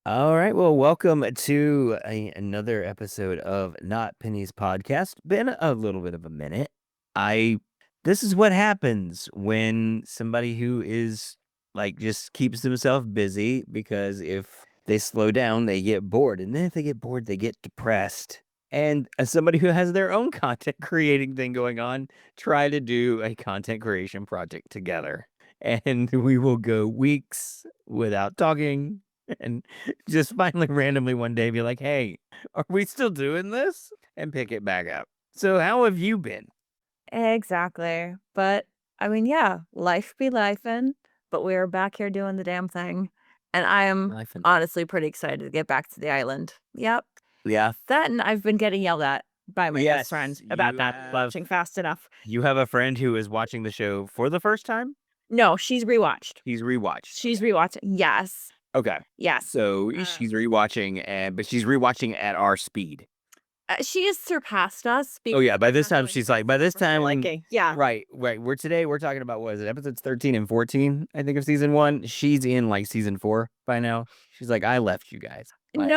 All right. Well, welcome to another episode of Not Penny's podcast. Been a little bit of a minute. I This is what happens when somebody who is like just keeps themselves busy, because if they slow down, they get bored, and then if they get bored, they get depressed. And as somebody who has their own content creating thing going on, try to do a content creation project together. And we will go weeks without talking, and just finally randomly one day be like, "Hey, are we still doing this?" and pick it back up. So how have you been? Exactly. But I mean, yeah, life be lifing, but we're back here doing the damn thing. And I am Life and honestly pretty excited to get back to the island. Yep. yeah. That and I've been getting yelled at by my best friend Yes, about not watching fast enough. you have a friend who is watching the show for the first time? No, she's rewatched. He's rewatched. She's rewatching. Yes. Okay. Yes. So she's rewatching, and but she's rewatching at our speed. She has surpassed us Oh yeah, by this we're time going she's like, by this for her time, liking. Yeah. right. We're talking about, what is it, episodes 13 and 14, I think, of season 1. She's in like season 4 by now. She's like, I left you guys. Like,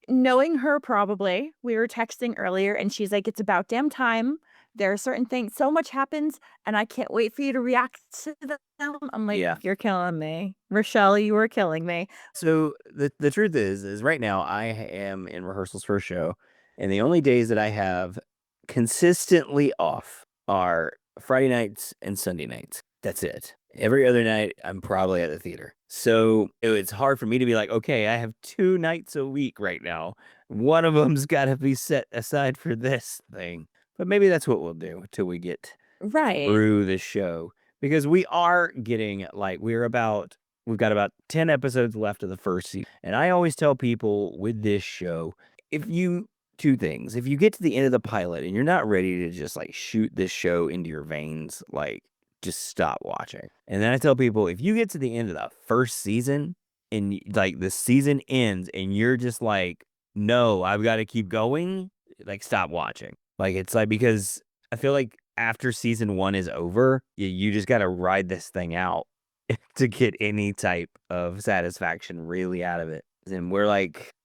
Knowing her probably, we were texting earlier and she's like, "It's about damn time. There are certain things so much happens, and I can't wait for you to react to them." I'm like, yeah. "You're killing me. Rochelle, you are killing me." So the truth is right now I am in rehearsals for a show, and the only days that I have consistently off are Friday nights and Sunday nights. That's it. Every other night I'm probably at the theater. So it's hard for me to be like, okay, I have 2 nights a week right now. One of them's got to be set aside for this thing. But maybe that's what we'll do until we get Right. through the show, because we are getting like we've got about 10 episodes left of the first season. And I always tell people with this show, if you two things, if you get to the end of the pilot and you're not ready to just like shoot this show into your veins, like just stop watching. And then I tell people, if you get to the end of the first season and like the season ends and you're just like, no, I've got to keep going, like stop watching. Like it's like, because I feel like after season 1 is over, you just got to ride this thing out to get any type of satisfaction really out of it. And we're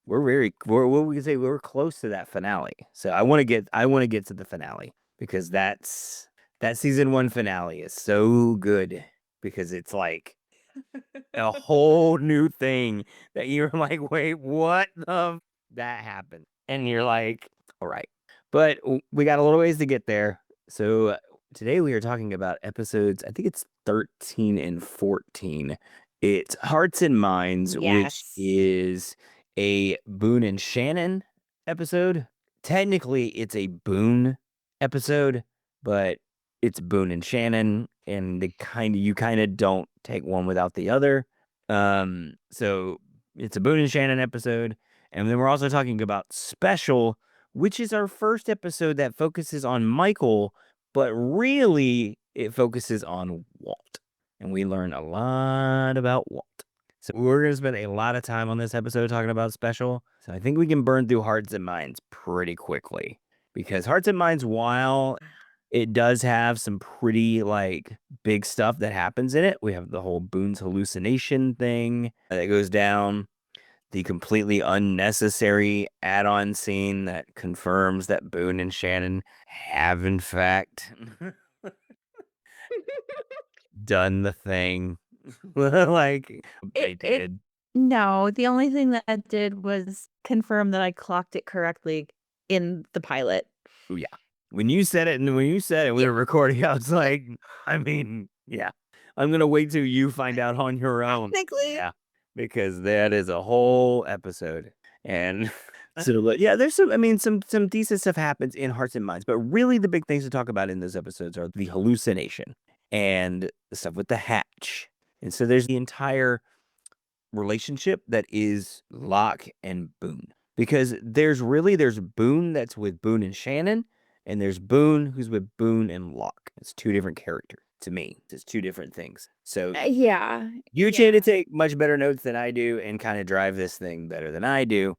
what we can say, we're close to that finale. So I want to get to the finale, because that season 1 finale is so good, because it's like a whole new thing that you're like, wait, what the that happened? And you're like, all right. But we got a little ways to get there. So today we are talking about episodes, I think it's 13 and 14. It's Hearts and Minds, which Yes. is a Boone and Shannon episode. Technically, it's a Boone episode, but it's Boone and Shannon, and you kind of don't take one without the other. So it's a Boone and Shannon episode, and then we're also talking about Special, which is our first episode that focuses on Michael, but really it focuses on Walt, and we learn a lot about Walt. So we're gonna spend a lot of time on this episode talking about Special. So I think we can burn through Hearts and Minds pretty quickly, because Hearts and Minds, while it does have some pretty, like, big stuff that happens in it. We have the whole Boone's hallucination thing that goes down, the completely unnecessary add-on scene that confirms that Boone and Shannon have, in fact, done the thing. Like, they It did. No, the only thing that I did was confirm that I clocked it correctly in the pilot. Ooh, yeah. When you said it, we Yeah, were recording, I was like, I mean, yeah. I'm gonna wait till you find out on your own. technically. Yeah, because that is a whole episode. And so, like, yeah, there's some, I mean, some decent stuff happens in Hearts and Minds, but really the big things to talk about in those episodes are the hallucination and the stuff with the hatch. And so there's the entire relationship that is Locke and Boone. Because there's Boone that's with Boone and Shannon, and there's Boone who's with Boone and Locke. It's two different characters to me. It's two different things. So Yeah, you tend to yeah. take much better notes than I do and kind of drive this thing better than I do.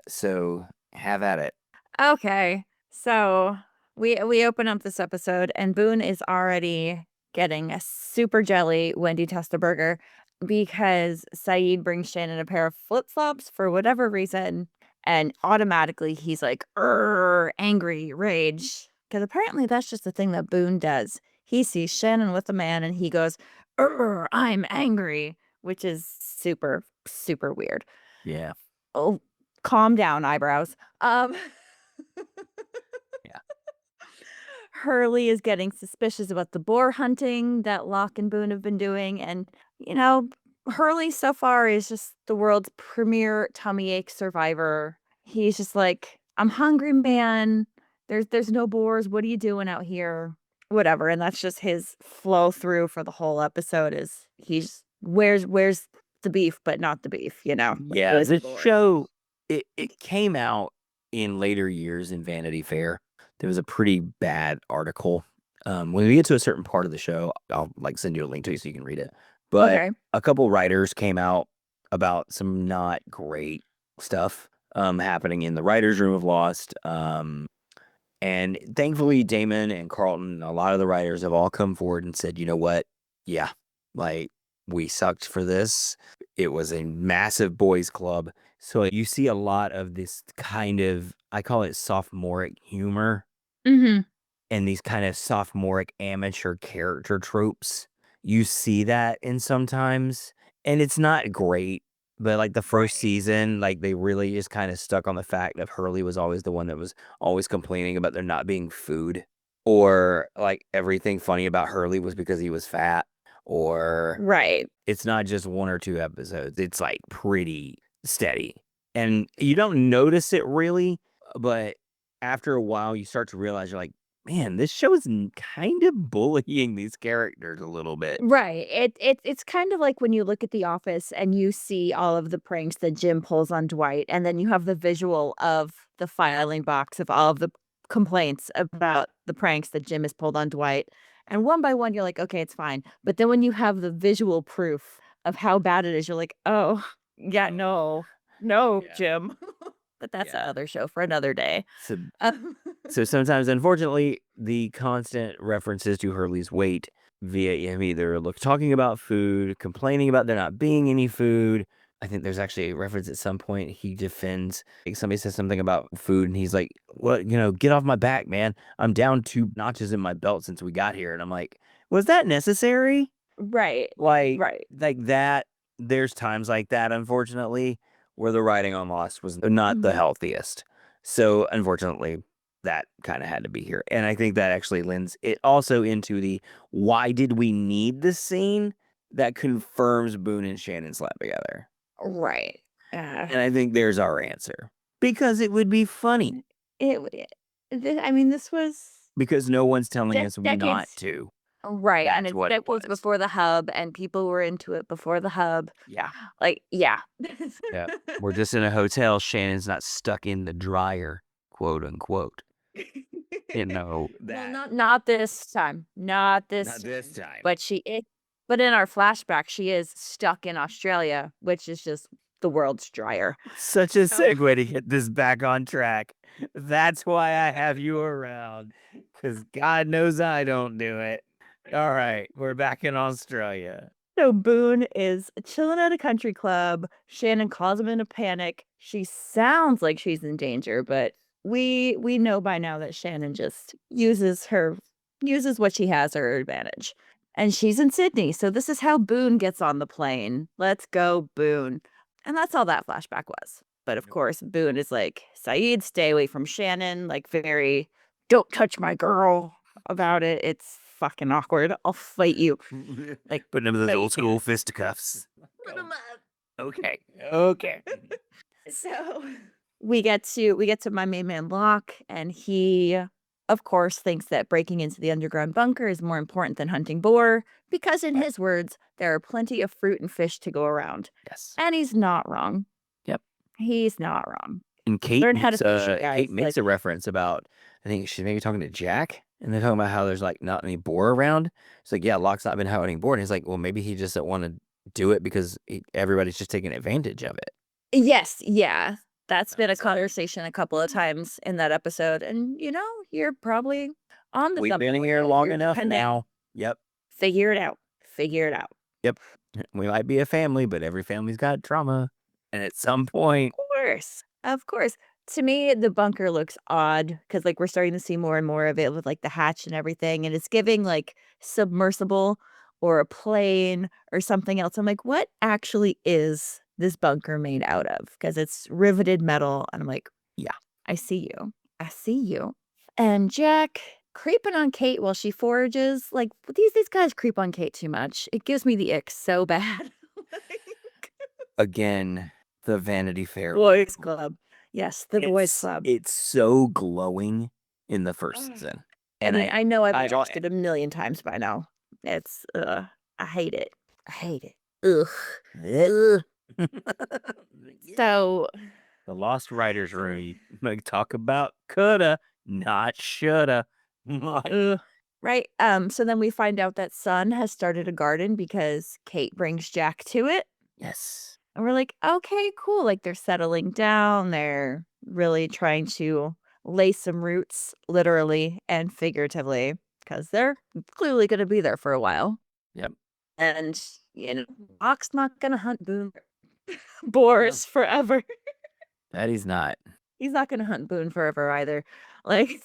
So have at it. Okay. So we open up this episode and Boone is already getting a super jelly Wendy Testa burger. because Saeed brings Shannon a pair of flip-flops for whatever reason, and automatically he's like, angry, rage. Because apparently that's just the thing that Boone does. He sees Shannon with a man and he goes, I'm angry, which is super, super weird. Yeah. Oh, calm down, eyebrows. Yeah. Hurley is getting suspicious about the boar hunting that Locke and Boone have been doing. And, Hurley so far is just the world's premier tummy ache survivor. He's just like, I'm hungry, man. There's no boars. What are you doing out here? Whatever. And that's just his flow through for the whole episode is he's where's the beef, but not the beef, Like, Yeah, where's the this boars? show, it came out in later years in Vanity Fair. There was a pretty bad article. When we get to a certain part of the show, I'll like send you a link to you so you can read it. But Okay. a couple writers came out about some not great stuff happening in the writers' room of Lost. And thankfully, Damon and Carlton, a lot of the writers have all come forward and said, you know what? Yeah, like we sucked for this. It was a massive boys' club. So you see a lot of this kind of, I call it sophomoric humor Mhm. and these kind of sophomoric amateur character tropes. You see that in sometimes, and it's not great. But like the first season, like they really just kind of stuck on the fact that Hurley was always the one that was always complaining about there not being food, or like everything funny about Hurley was because he was fat, or Right. it's not just one or two episodes. It's like pretty steady. And you don't notice it really, but after a while you start to realize you're like, man, this show is kind of bullying these characters a little bit. Right. It's kind of like when you look at The Office and you see all of the pranks that Jim pulls on Dwight, and then you have the visual of the filing box of all of the complaints about the pranks that Jim has pulled on Dwight. And one by one, you're like, okay, it's fine. But then when you have the visual proof of how bad it is, you're like, oh, yeah, no, no, Yeah. Jim. But that's Yeah. another show for another day. So Um, So sometimes, unfortunately, the constant references to Hurley's weight via him either talking about food, complaining about there not being any food. I think there's actually a reference at some point he defends. Like somebody says something about food, and he's like, "What? Get off my back, man! I'm down 2 notches in my belt since we got here." And I'm like, "Was that necessary?" right. Like, Right. like that. There's times like that, unfortunately, where the writing on Lost was not the Mhm. healthiest. So, unfortunately, that kind of had to be here. And I think that actually lends it also into the why did we need this scene that confirms Boone and Shannon slept together. Right. Uh, And I think there's our answer. Because it would be funny. I mean, this was Because no one's telling us not decades. to. Right, and That's it's what it decades was. before the hub, and people were into it before the hub. Yeah. Like, yeah. Yeah. We're just in a hotel. Shannon's not stuck in the dryer, quote unquote. Well, That. not this time. Not Not this this time. time. But in our flashback, she is stuck in Australia, which is just the world's dryer. Such a So segue to get this back on track. That's why I have you around. Because God knows I don't do it. All right, we're back in Australia. So Boone is chilling at a country club. Shannon calls him in a panic. She sounds like she's in danger, but we know by now that Shannon just uses what she has to her advantage. And she's in Sydney. So this is how Boone gets on the plane. Let's go, Boone. And that's all that flashback was. But of course, Boone is like, Saeed, stay away from Shannon, like very don't touch my girl about it. It's fucking awkward. I'll fight you. Like, Putting him in those but old yeah. school fisticuffs. Put 'em up. Okay. Okay. So we get to my main man Locke, and he, of course, thinks that breaking into the underground bunker is more important than hunting boar, because in his words, there are plenty of fruit and fish to go around. Yes. And he's not wrong. Yep. He's not wrong. And Kate Learn how to makes fish it, a guys. Kate makes a reference about I think she's maybe talking to Jack, and they're talking about how there's like not any boar around. It's like, yeah, Locke's not been hunting boar. And he's like, well, maybe he just don't want to do it because everybody's just taking advantage of it. Yes, yeah. That's been a So conversation a couple of times in that episode. And you're probably on to we've something been with here it. long You're enough kinda now. Yep. figure it out. Figure it out. Yep. We might be a family, but every family's got trauma. And at some point, Course, of course. To me, the bunker looks odd because, like, we're starting to see more and more of it with, like, the hatch and everything, and it's giving, like, submersible or a plane or something else. I'm like, "What actually is this bunker made out of?" Because it's riveted metal, and I'm like, yeah, "I see you. I see you." And Jack creeping on Kate while she forages, like, these guys creep on Kate too much. It gives me the ick so bad. Like again, the Vanity Fair. Boys Club. Yes, the boys club. It's so glowing in the first Ugh. season. I And mean, I know I've I don't, watched it a million times by now. It's, I hate it. I hate it. Ugh. Ugh. So the Lost Writers Room, like talk about coulda, not shoulda. ugh. Right, so then we find out that Sun has started a garden because Kate brings Jack to it, Yes. and we're like, "Okay, cool," like, they're settling down, they're really trying to lay some roots, literally and figuratively, because 'cause they're clearly gonna be there for a while, Yep. and, you know, Locke's not gonna hunt Boone No, boars forever. that he's not. He's not gonna hunt Boone forever either, like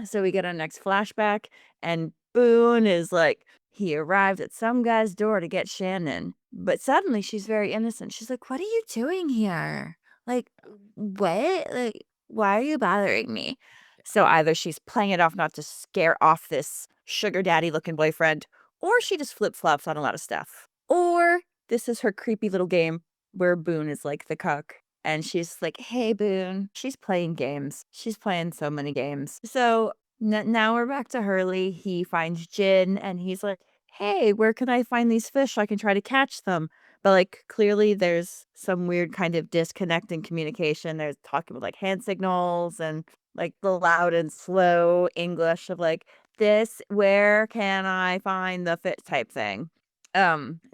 so we get our next flashback, and Boone is like, he arrived at some guy's door to get Shannon, but suddenly she's very innocent. She's like, "What are you doing here? Like, what? Like, why are you bothering me?" So either she's playing it off not to scare off this sugar daddy looking boyfriend, or she just flip flops on a lot of stuff. Or this is her creepy little game where Boone is like the cuck and she's like, "Hey, Boone." She's playing games. She's playing so many games. So now we're back to Hurley. He finds Jin and he's like, "Hey, where can I find these fish so I can try to catch them?" But like clearly there's some weird kind of disconnect in communication. There's talking about like hand signals and like the loud and slow English of like, this, where can I find the fit type thing.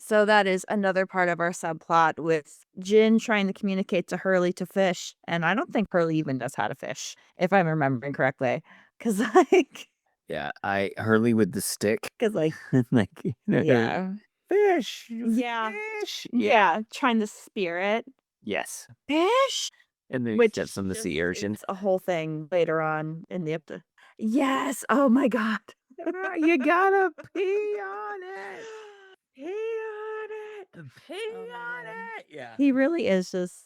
So that is another part of our subplot with Jin trying to communicate to Hurley to fish, and I don't think Hurley even knows how to fish, if I'm remembering correctly. Cause like Yeah, I Hurley with the stick. cause like Like, yeah. fish, Yeah. fish. Yeah. Yeah, trying to spear it. Yes. Fish? And then he steps Which on the just sea urchin. it's a whole thing later on in the episode. Yes, oh my god. You gotta pee on it. Pee on it. Pee Oh my on god. it. Yeah. He really is just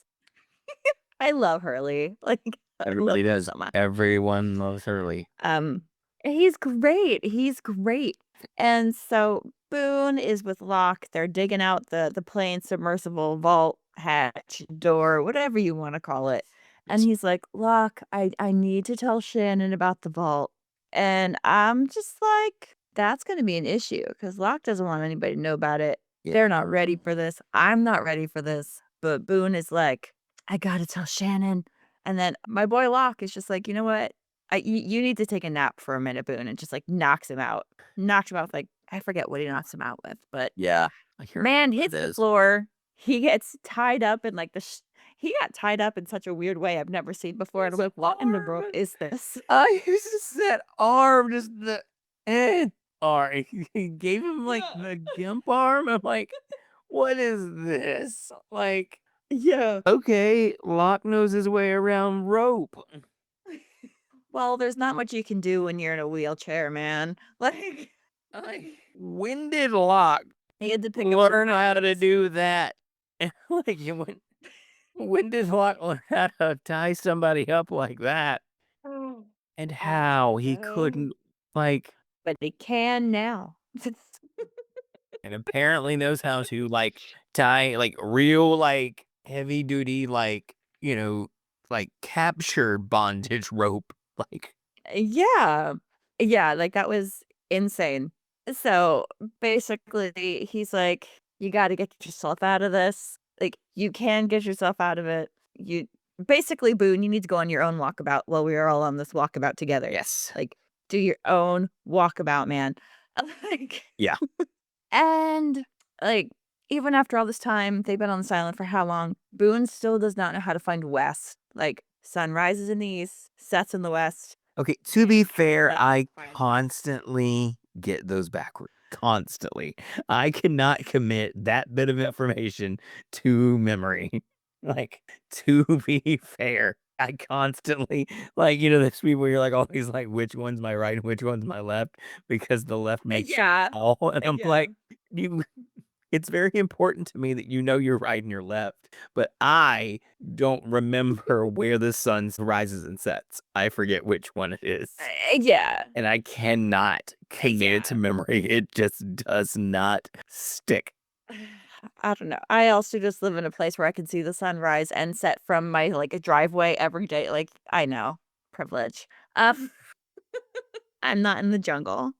I love Hurley, like, I love Everybody him does. so much. Everyone loves Hurley. Um, he's great, and so Boone is with Locke, they're digging out the plane submersible vault hatch, door, whatever you wanna call it, and Yes. he's like, "Locke, I need to tell Shannon about the vault," and I'm just like, "That's gonna be an issue because Locke doesn't want anybody to know about it. Yeah. They're not ready for this, I'm not ready for this," but Boone is like, "I gotta tell Shannon," and then my boy Locke is just like, "You know what? You need to take a nap for a minute, Boone," and just, like, knocks him out. Knocks him out with, like I forget what he knocks him out with, but Yeah. I hear man about hits the this. floor. He gets tied up in, like, the he got tied up in such a weird way I've never seen before, and I'm His like, "What in the world arm. is this?" I was just that arm, just the arm. He gave him like Yeah. the gimp arm. I'm like, what is this? Like, Yeah. okay, Locke knows his way around rope. Well, there's not much you can do when you're in a wheelchair, man. Like, When did Locke he had to pick up some learn how to items. do that? Like, when did Locke learn how to tie somebody up like that? Oh. And I how he don't know. couldn't, like, But he can now. and apparently knows how to, like, tie, like, real, like, heavy duty, like, like, capture bondage rope. Like, Yeah. Yeah, like, that was insane. So, basically, he's like, "You gotta get yourself out of this. Like, you can get yourself out of it. You" basically, Boone, you need to go on your own walkabout while we are all on this walkabout together. yes. Like, do your own walkabout, man. Like Yeah. and, like, even after all this time, they've been on this island for how long? Boone still does not know how to find west. Like, sun rises in the east, sets in the west. Okay, to be fair, Cannot I find west. constantly get those backwards. constantly. I cannot commit that bit of information to memory. Like, to be fair, I constantly there's people where you're like always like, which one's my right and which one's my left because the left makes Yeah. all. And I'm Yeah. like, you it's very important to me that you know your right and your left, but I don't remember where the sun rises and sets. I forget which one it is. Yeah. And I cannot commit it to memory. It just does not stick. I don't know. I also just live in a place where I can see the sunrise and set from my, like, a driveway every day. Like, I know. Privilege. I'm not in the jungle.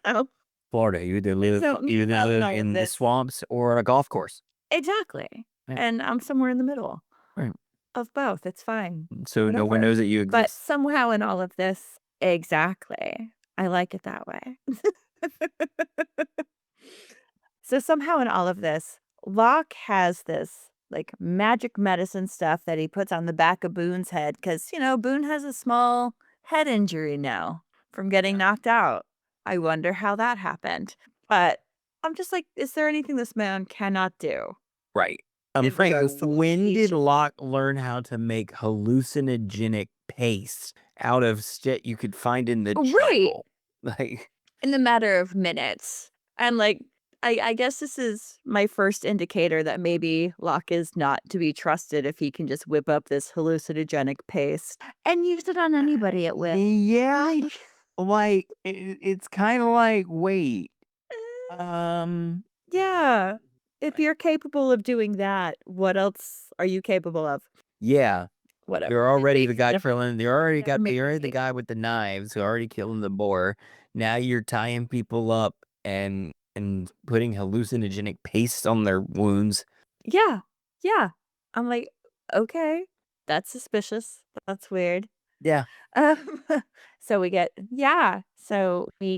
So Florida, you either live so you either no, live none of in the this. swamps or a golf course. Exactly. Yeah, And I'm somewhere in the middle right. of both. It's fine. So no one Whatever. knows that you But exist. somehow in all of this exactly. I like it that way. So somehow in all of this, Locke has this like magic medicine stuff that he puts on the back of Boone's head because, Boone has a small head injury now from getting Yeah. knocked out. I wonder how that happened. But I'm just like, is there anything this man cannot do? Right. In Frank, regards to when did levitation? Locke learn how to make hallucinogenic paste out of shit you could find in the Right. jungle? Like, In the matter of minutes. And like, I guess this is my first indicator that maybe Locke is not to be trusted if he can just whip up this hallucinogenic paste and use it on anybody at will. yeah, like it's kind of like, wait, Yeah. If you're capable of doing that, what else are you capable of? yeah, Whatever. you're It already the makes guy never killing. never made You're me already the hate. guy with the knives who already killing the boar. Now you're tying people up and putting hallucinogenic paste on their wounds. Yeah. Yeah. I'm like, okay, that's suspicious. That's weird. Yeah, Um, so we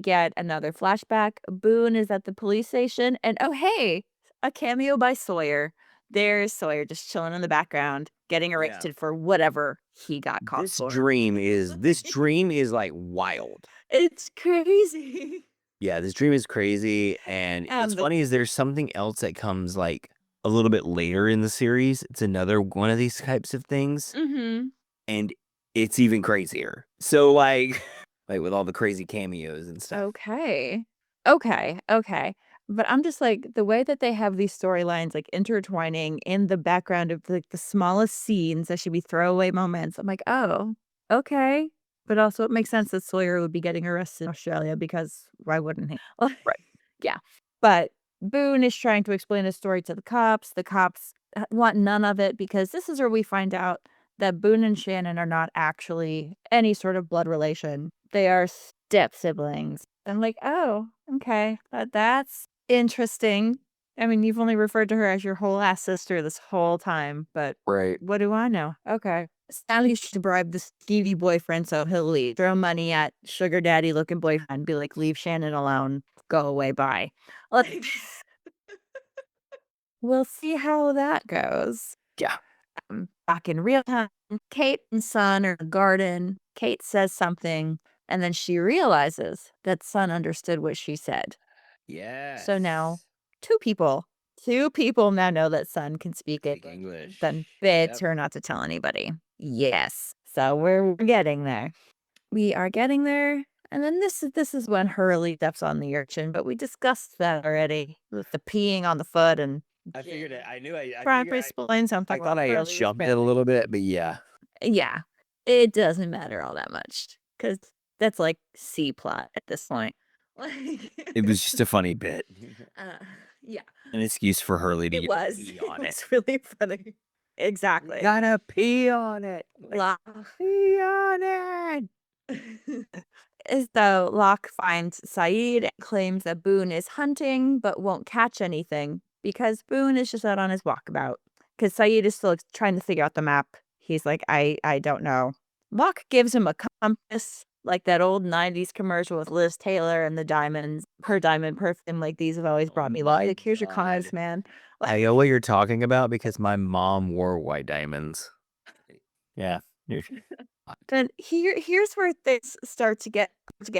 get another flashback. Boone is at the police station and oh hey, a cameo by Sawyer. There's Sawyer just chilling in the background, getting yeah. arrested for whatever he got caught for. This dream is like wild. It's crazy. Yeah, this dream is crazy, and what's The funny is there's something else that comes, like, a little bit later in the series. It's another one of these types of things, mhm. and it's even crazier. So, like like, with all the crazy cameos and stuff. Okay. Okay, okay. But I'm just like, the way that they have these storylines, like, intertwining in the background of, like, the smallest scenes that should be throwaway moments, I'm like, "Oh, okay." But also it makes sense that Sawyer would be getting arrested in Australia because why wouldn't he? Like, Right. yeah. But Boone is trying to explain his story to the cops. The cops, want none of it because this is where we find out that Boone and Shannon are not actually any sort of blood relation. They are step siblings. I'm like, "Oh, okay. That's interesting." I mean, you've only referred to her as your whole ass sister this whole time, but Right. what do I know? Okay. Sally should bribe the skeevy boyfriend so he'll leave. Throw money at sugar daddy looking boyfriend. Be like, leave Shannon alone. Go away. Bye. Like, we'll see how that goes. Yeah. Back in real time, Kate and Son are in the garden. Kate says something, and then she realizes that Son understood what she said. So now Yes. 2 people 2 people now know that Son can speak Speak English, then English. bids Yep. her not to tell anybody. Yes. So we're getting there. We are getting there, and then this is when Hurley steps on the urchin, but we discussed that already with the peeing on the foot and I figured it. I trying to figured explain I something thought while I Hurley was jumped it a little bit, but yeah. yeah, it doesn't matter all that much because that's, like, C plot at this point. Like, It was just a funny bit. uh, yeah, An excuse for Hurley to it was. pee It on it. was really funny. You Exactly. gotta pee on it. Like, La pee on it. As though Locke finds Saeed and claims that Boone is hunting but won't catch anything because Boone is just out on his walkabout. Because Saeed is still trying to figure out the map. He's like, I don't know. Locke gives him a compass, like that old 90s commercial with Liz Taylor and the diamonds, her diamond perfume, like these have always Oh brought me luck. my Like, here's your god. compass, man. I know what you're talking about because my mom wore white diamonds. Yeah. you're- Then here's where things start to get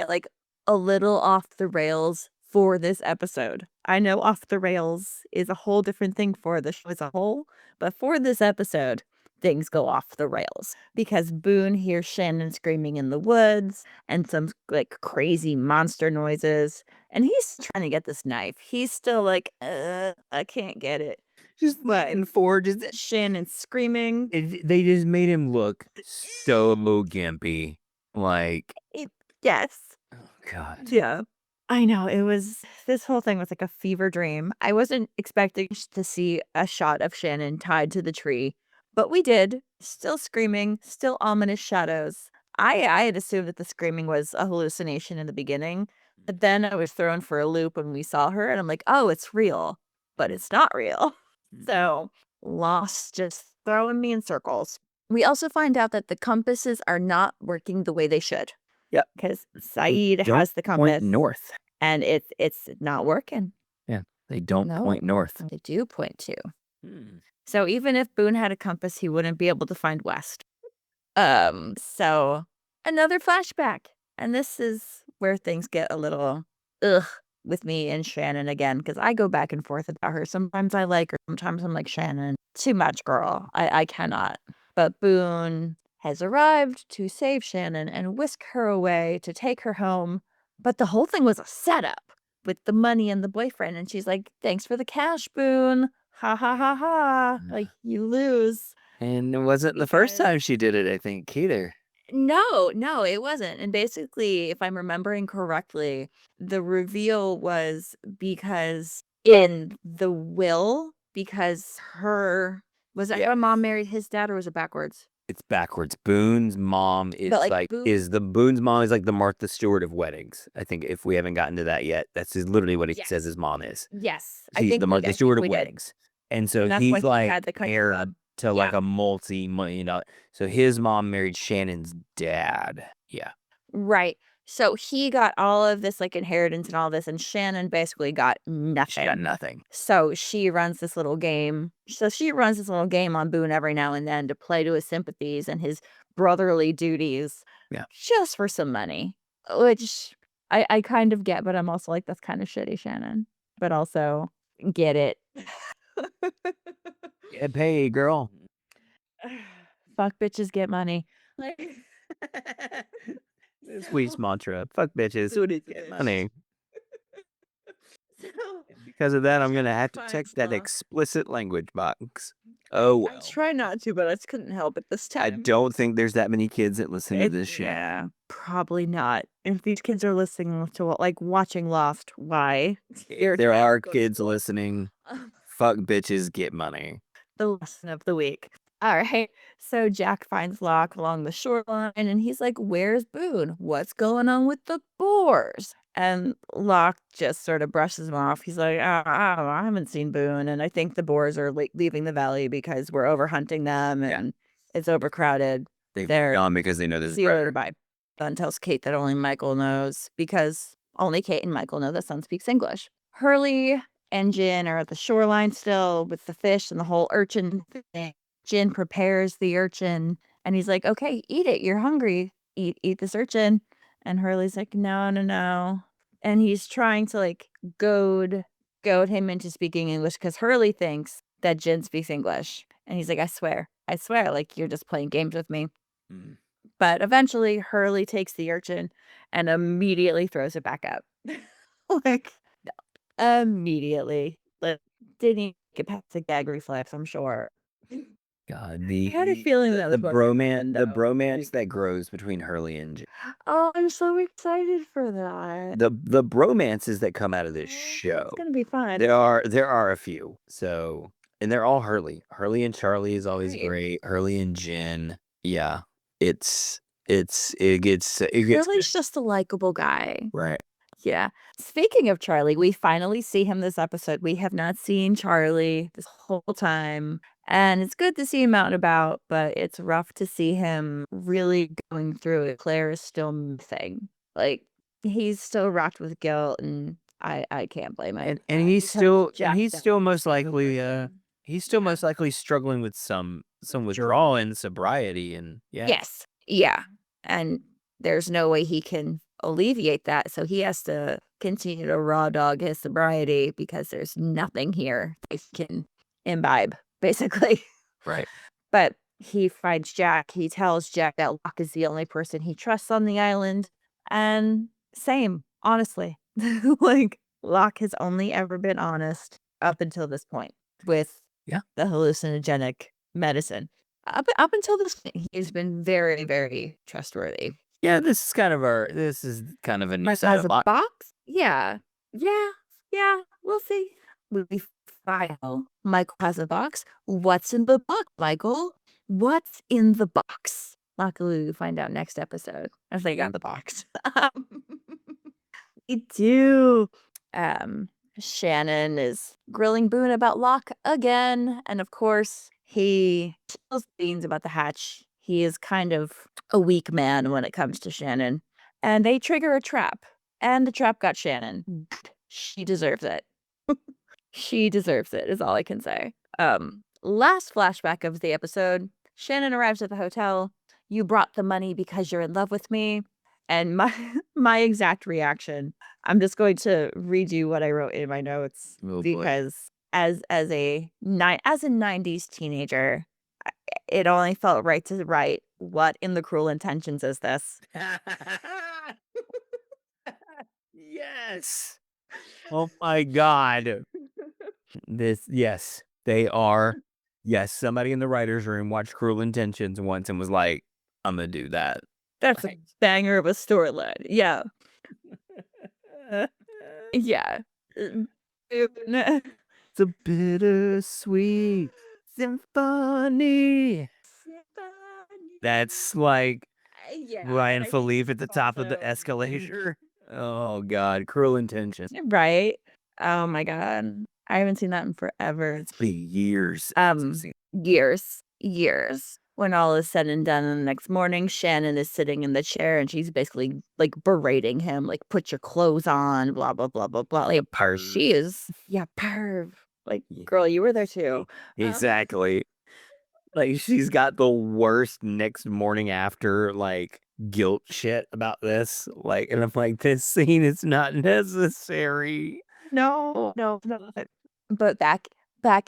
like a little off the rails for this episode. I know off the rails is a whole different thing for the show as a whole, but for this episode, things go off the rails because Boone hears Shannon screaming in the woods and some like crazy monster noises, and he's trying to get this knife. He's still like, I can't get it. Just looking for just Shannon's screaming. they just made him look so gimpy. Like, Yes. oh God. Yeah. I know, it was this whole thing was like a fever dream. I wasn't expecting to see a shot of Shannon tied to the tree, but we did. Still screaming, still ominous shadows. I had assumed that the screaming was a hallucination in the beginning, but then I was thrown for a loop when we saw her, and I'm like, "Oh, it's real," but it's not real. So, lost just throwing me in circles. We also find out that the compasses are not working the way they should. Yep. Because Saeed Don't has the point compass, north. and it's not working. Yeah, they don't No. point north. They do point to. So even if Boone had a compass, he wouldn't be able to find west. So another flashback. And this is where things get a little ugh with me and Shannon again, because I go back and forth about her. Sometimes I like her, sometimes I'm like, Shannon, too much, girl. I cannot. But Boone has arrived to save Shannon and whisk her away to take her home. But the whole thing was a setup with the money and the boyfriend. And she's like, thanks for the cash, Boone. Ha ha ha ha. Like, you lose. And it wasn't the first Because- time she did it, I think, either. No, it wasn't. And basically, if I'm remembering correctly, the reveal was because in the will, because was that Yeah. her mom married his dad or was it backwards? It's backwards. Boone's mom is like, Boone's mom is like the Martha Stewart of weddings. I think if we haven't gotten to that yet, that's literally what he Yes. says his mom is. Yes. She's the Martha Stewart of we did. weddings. And so And that's why he's he like had the country heir club. to like Yeah. a multi-million dollar. So his mom married Shannon's dad. Yeah. Right. So he got all of this like inheritance and all this, and Shannon basically got nothing. She got nothing. So she runs this little game. On Boone every now and then to play to his sympathies and his brotherly duties. Yeah. Just for some money, which I kind of get, but I'm also like, that's kind of shitty, Shannon. But also get it. Get paid, girl. Fuck bitches, get money. Like Sweet mantra. Fuck bitches. Get money. So, Because of that, I'm gonna have to Fine, check that Sloth. explicit language box. Oh I well. try not to, but I just couldn't help it this I time. don't think there's that many kids that listen to this show. Yeah, probably not. If these kids are listening to like watching Lost, why? If there are kids listening, fuck bitches, get money. The lesson of the week. All right. So Jack finds Locke along the shoreline and he's like, where's Boone? What's going on with the boars? And Locke just sort of brushes him off. He's like, I haven't seen Boone. And I think the boars are leaving the valley because we're overhunting them and it's overcrowded. They're gone because they know there's See you later, bye. Then tells Kate that only Michael knows because only Kate and Michael know that Son speaks English. Hurley and Jin are at the shoreline still with the fish and the whole urchin thing. Jin prepares the urchin and he's like, okay, eat it. You're hungry. Eat this urchin. And Hurley's like, no. And he's trying to like goad him into speaking English because Hurley thinks that Jin speaks English. And he's like, I swear, like you're just playing games with me. Mm. But eventually Hurley takes the urchin and immediately throws it back up. Like, immediately. Like, didn't even get past the gag reflex, I'm sure. God, I had a feeling that was the what happened, bromance though. that grows between Hurley and Jin. Oh, I'm so excited for that. The bromances that come out of this It's show. gonna be fun. There are a few. So, and they're all Hurley. Hurley and Charlie is always Right. great. Hurley and Jin. Yeah. It gets Hurley's just a likable guy. right. Yeah. Speaking of Charlie, we finally see him this episode. We have not seen Charlie this whole time. And it's good to see him out and about, but it's rough to see him really going through it. Claire is still missing. Like, he's still rocked with guilt, and I can't blame him. And he's still most Yeah. likely struggling with some withdrawal and sobriety and yeah. Yes. Yeah. And there's no way he can alleviate that, so he has to continue to raw dog his sobriety because there's nothing here he can imbibe, basically. Right. But he finds Jack. He tells Jack that Locke is the only person he trusts on the island. And same, honestly. Like, Locke has only ever been honest up until this point with Yeah. the hallucinogenic medicine. Up until this point, he's been very, very trustworthy. Yeah, this is kind of a new But set as of a box? Yeah. Yeah. Yeah. We'll see. We file. Michael has a box. What's in the box, Michael? What's in the box? Luckily, we find out next episode if they got the box. We do. Um, Shannon is grilling Boone about Locke again. And of course, he spills beans about the hatch. He is kind of a weak man when it comes to Shannon. And they trigger a trap. And the trap got Shannon. She deserves it. She deserves it, is all I can say. Last flashback of the episode, Shannon arrives at the hotel. You brought the money because you're in love with me. And my my exact reaction, I'm just going to read you what I wrote in my notes Oh, boy. because as a 90s teenager, it only felt right to write, what in the cruel intentions is this? Yes. Oh my God. Yes, they are. Yes, somebody in the writer's room watched Cruel Intentions once and was like, I'm gonna do that. That's a banger of a storyline. Yeah. Yeah. Boone. It's a bittersweet symphony. That's like Yeah, Ryan I think Philippe at the top of the also escalator. Oh God, Cruel Intentions. right? Oh my god. I haven't seen that in forever. It's been years since I've seen. Years. When all is said and done, and the next morning, Shannon is sitting in the chair and she's basically like berating him, like, put your clothes on, blah, blah, blah, blah, blah. Like, Perv. she is, yeah, perv. Like, Yeah. girl, you were there too. Exactly. Like she's got the worst next morning after like guilt shit about this. Like, and I'm like, this scene is not necessary. No, no, no. But back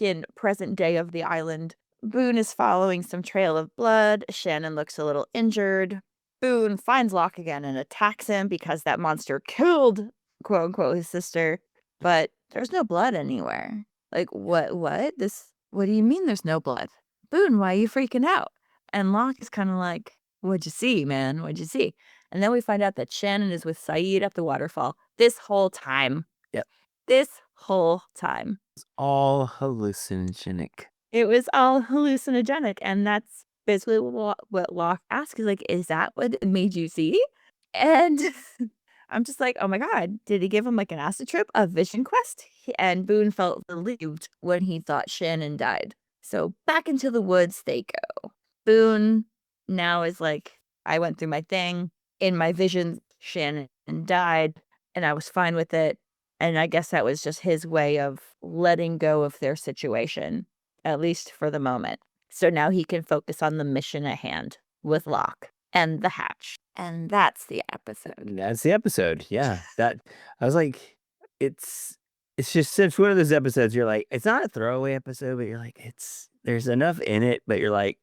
in present day of the island, Boone is following some trail of blood. Shannon looks a little injured. Boone finds Locke again and attacks him because that monster killed, quote unquote, his sister. But there's no blood anywhere. Like, what? What do you mean there's no blood? Boone, why are you freaking out? And Locke is kind of like, what'd you see, man? What'd you see? And then we find out that Shannon is with Saeed at the waterfall this whole time. Yep. This whole time. It's all hallucinogenic. It was all hallucinogenic, and that's basically what Locke asked, is like, "Is that what made you see?" And I'm just like, "Oh my god, did he give him, like, an acid trip, a vision quest?" And Boone felt relieved when he thought Shannon died. So back into the woods they go. Boone now is like, "I went through my thing. In my vision, Shannon died, and I was fine with it." And I guess that was just his way of letting go of their situation, at least for the moment. So now he can focus on the mission at hand with Locke and the hatch. And that's the episode. That's the episode. Yeah. That I was like, it's just such one of those episodes you're like, it's not a throwaway episode, but you're like, there's enough in it, but you're like,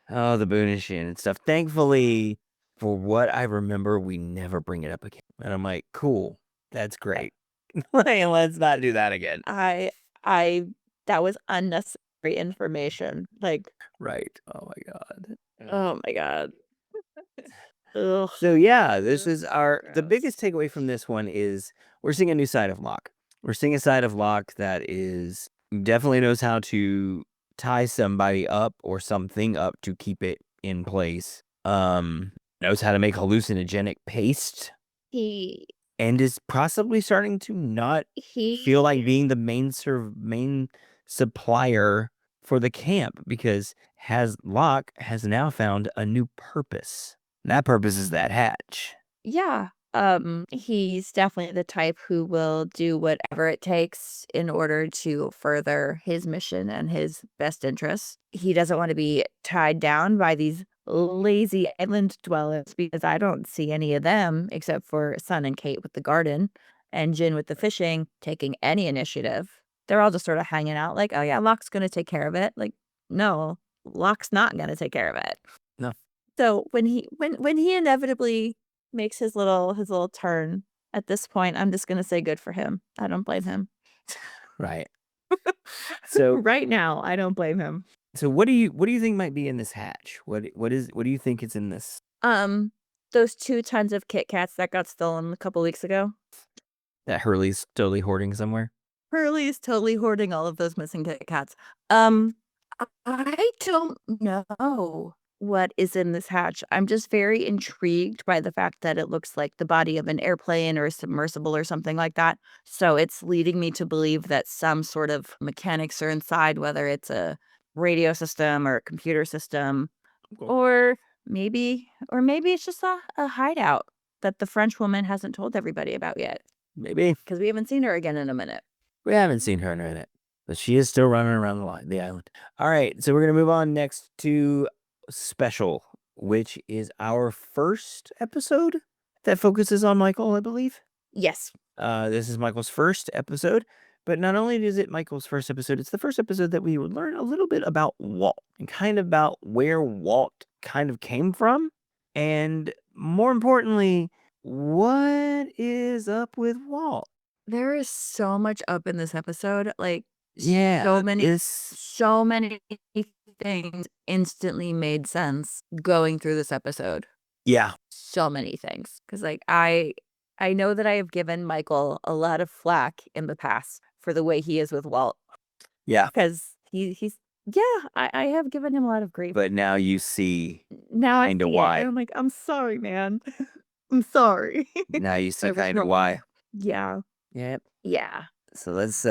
oh, the Boone and Shannon stuff. Thankfully, for what I remember, we never bring it up again. And I'm like, cool. That's great. Like, let's not do that again. I that was unnecessary information. Like, Right. Oh my God. oh my god. Ugh. So yeah, this Ugh, is the gross. biggest takeaway from this one is we're seeing a new side of Locke. We're seeing a side of Locke that is definitely knows how to tie somebody up or something up to keep it in place. Knows how to make hallucinogenic paste He and is possibly starting to not feel like being the main supplier for the camp because Locke has now found a new purpose. And that purpose is that hatch. Yeah. He's definitely the type who will do whatever it takes in order to further his mission and his best interests. He doesn't want to be tied down by these lazy island dwellers because I don't see any of them except for Sun and Kate with the garden and Jin with the fishing taking any initiative. They're all just sort of hanging out like, oh yeah, Locke's going to take care of it. Like, no, Locke's not going to take care of it. No. So when he inevitably makes his little turn at this point, I'm just going to say good for him. I don't blame him. Right. So right now, I don't blame him. So what do you think might be in this hatch? What do you think is in this? Those 2 tons of Kit Kats that got stolen a couple weeks ago. That Hurley's totally hoarding somewhere? Hurley is totally hoarding all of those missing Kit Kats. I don't know what is in this hatch. I'm just very intrigued by the fact that it looks like the body of an airplane or a submersible or something like that. So it's leading me to believe that some sort of mechanics are inside, whether it's a radio system or a computer system, or maybe it's just a hideout that the French woman hasn't told everybody about yet. Maybe. Because we haven't seen her again in a minute. We haven't seen her in a minute, but she is still running around the island. All right, so we're going to move on next to Special, which is our first episode that focuses on Michael, I believe. Yes. This is Michael's first episode, but not only is it Michael's first episode, it's the first episode that we would learn a little bit about Walt and kind of about where Walt kind of came from. And more importantly, what is up with Walt? There is so much up in this episode. Like, Yeah, so many things instantly made sense going through this episode. Yeah. So many things. Because, like, I know that I have given Michael a lot of flack in the past for the way he is with Walt. Yeah. Because he's, I have given him a lot of grief. But now you see now kind of I see why. it, and I'm like, I'm sorry, man. I'm sorry. Now you see kind of why. Yeah. Yep. Yeah. So let's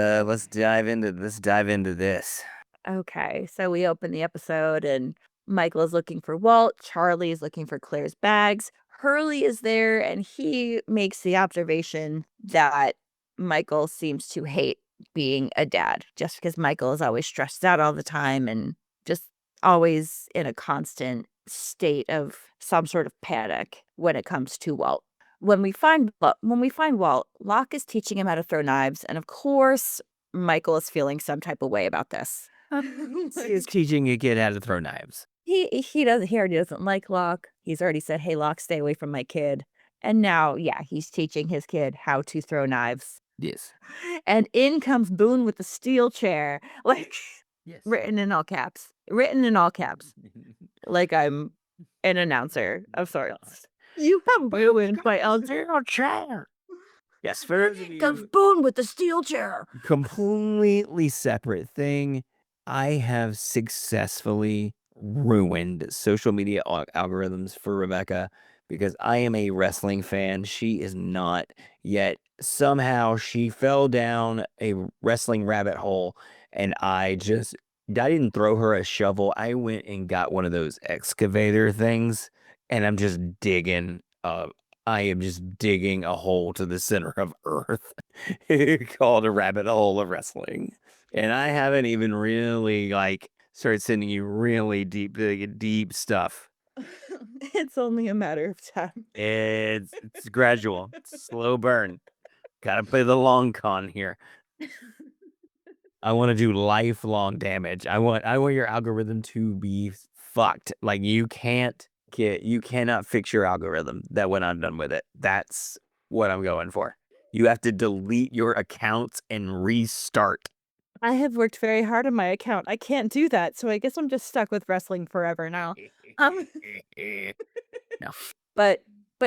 dive into this. Okay, so we open the episode and Michael is looking for Walt, Charlie is looking for Claire's bags. Hurley is there and he makes the observation that Michael seems to hate being a dad just because Michael is always stressed out all the time and just always in a constant state of some sort of panic when it comes to Walt. When we find Walt, Locke is teaching him how to throw knives, and of course, Michael is feeling some type of way about this. He is teaching a kid how to throw knives. He already doesn't like Locke. He's already said, "Hey, Locke, stay away from my kid." And now, yeah, he's teaching his kid how to throw knives. Yes. And in comes Boone with the steel chair, like Yes. written in all caps. Written in all caps. Like I'm an announcer of sorts. You have ruined my steel chair. Yes, for those of you. Comes Boone with the steel chair. Completely separate thing. I have successfully ruined social media algorithms for Rebecca because I am a wrestling fan. She is not. Yet somehow she fell down a wrestling rabbit hole, and I didn't throw her a shovel. I went and got one of those excavator things, and I'm just digging. I am just digging a hole to the center of Earth called a rabbit hole of wrestling. And I haven't even really started sending you really deep stuff. It's only a matter of time. It's gradual. It's slow burn. Gotta play the long con here. I want to do lifelong damage. I want your algorithm to be fucked. Like you cannot fix your algorithm that when I'm done with it. That's what I'm going for. You have to delete your accounts and restart. I have worked very hard on my account. I can't do that, so I guess I'm just stuck with wrestling forever now. No. But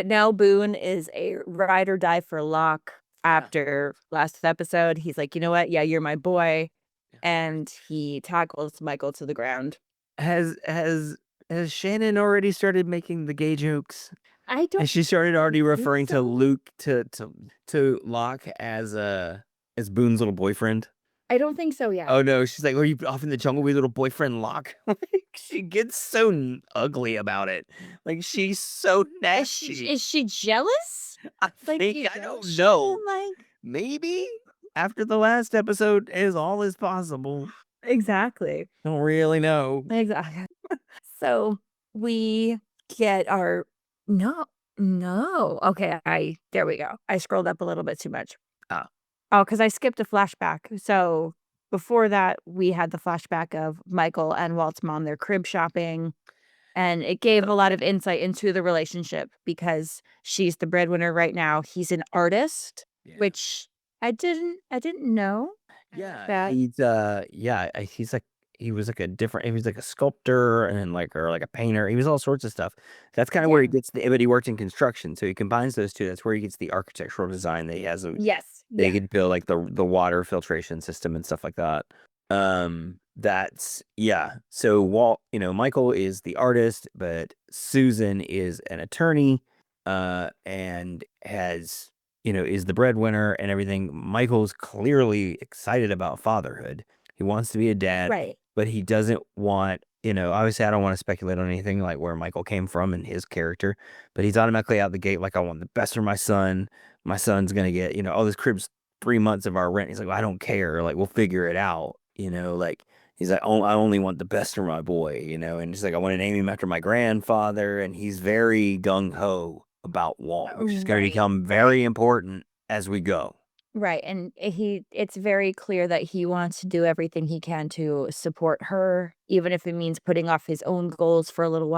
now Boone is a ride or die for Locke. After last episode, he's like, you know what? Yeah, you're my boy, and he tackles Michael to the ground. Has Shannon already started making the gay jokes? I don't. Has she started already referring to Luke to Locke as Boone's little boyfriend? I don't think so. Yeah. Oh no, she's like, "Are you off in the jungle with your little boyfriend Locke?" She gets so ugly about it. Like she's so nasty. Is she jealous? I don't know. Like maybe after the last episode is all is possible. Exactly. Don't really know. Exactly. So we get our no, no. Okay, there we go. I scrolled up a little bit too much. Ah, Oh, because I skipped a flashback. So before that, we had the flashback of Michael and Walt's mom, their crib shopping. And it gave a lot of insight into the relationship because she's the breadwinner right now. He's an artist, yeah. which I didn't know Yeah, that. he's like he was like a sculptor and like or like a painter. He was all sorts of stuff. That's kind of where he Yeah. gets but he worked in construction, so he combines those two. That's where he gets the architectural design that he has. Yes. They Yeah. could build like the water filtration system and stuff like that. That's yeah. So Walt, Michael is the artist, but Susan is an attorney, and is the breadwinner and everything. Michael's clearly excited about fatherhood. He wants to be a dad, Right. but he doesn't want, obviously I don't want to speculate on anything like where Michael came from and his character, but he's automatically out the gate like I want the best for my son. My son's gonna get, oh, this crib's 3 months of our rent. He's like, well, I don't care. Like, we'll figure it out. Like he's like, oh, I only want the best for my boy, and he's like, I want to name him after my grandfather. And he's very gung ho about Walt, which is going to Right. become very important as we go. Right. And it's very clear that he wants to do everything he can to support her, even if it means putting off his own goals for a little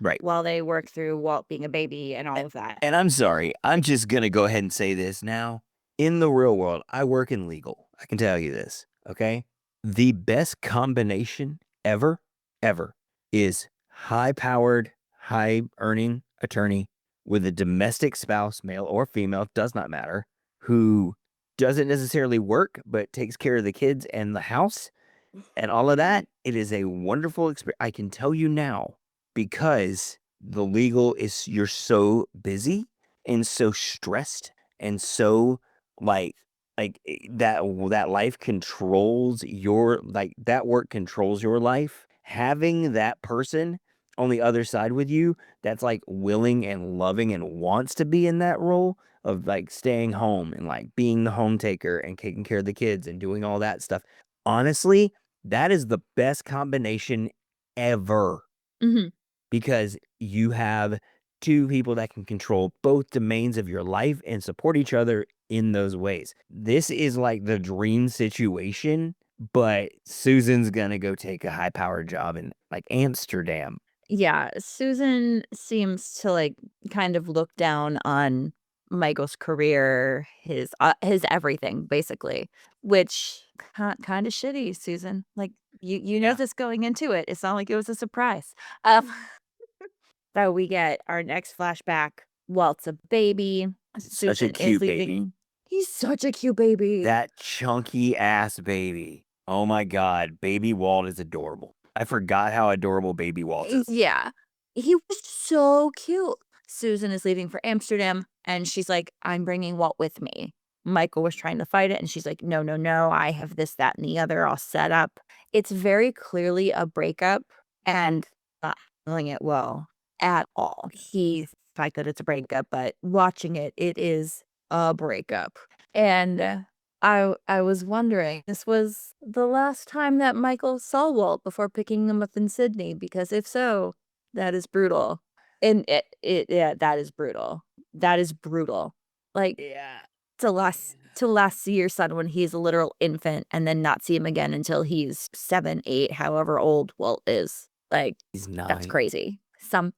Right. while they work through Walt being a baby and all A- of that. And I'm sorry, I'm just going to go ahead and say this now. In the real world, I work in legal. I can tell you this, okay? The best combination ever, ever is high powered, high earning attorney with a domestic spouse, male or female, does not matter, who doesn't necessarily work, but takes care of the kids and the house and all of that. It is a wonderful experience. I can tell you now because the legal is you're so busy and so stressed and so like that life controls your like that work controls your life. Having that person on the other side with you that's like willing and loving and wants to be in that role of like staying home and like being the home taker and taking care of the kids and doing all that stuff. Honestly, that is the best combination ever Mhm. because you have two people that can control both domains of your life and support each other in those ways. This is like the dream situation, but Susan's gonna go take a high powered job in like Amsterdam. Yeah, Susan seems to, like, kind of look down on Michael's career, his everything, basically, which kinda shitty, Susan. Like, you know Yeah. this going into it. It's not like it was a surprise. So we get our next flashback. Walt's a baby. Such a Susan is cute baby. leaving. He's such a cute baby. That chunky ass baby. Oh my God. Baby Walt is adorable. I forgot how adorable baby Walt is. Yeah. He was so cute. Susan is leaving for Amsterdam, and she's like, "I'm bringing Walt with me." Michael was trying to fight it, and she's like, "No, no, no. I have this, that, and the other all set up." It's very clearly a breakup and not handling it well at all. He the fact that it's a breakup, but watching it, it is a breakup. And I was wondering, this was the last time that Michael saw Walt before picking him up in Sydney, because if so, that is brutal. And yeah, that is brutal. That is brutal. Like, Yeah. to last see your son when he's a literal infant and then not see him again until he's 7, 8, however old Walt is. Like, He's that's 9. crazy.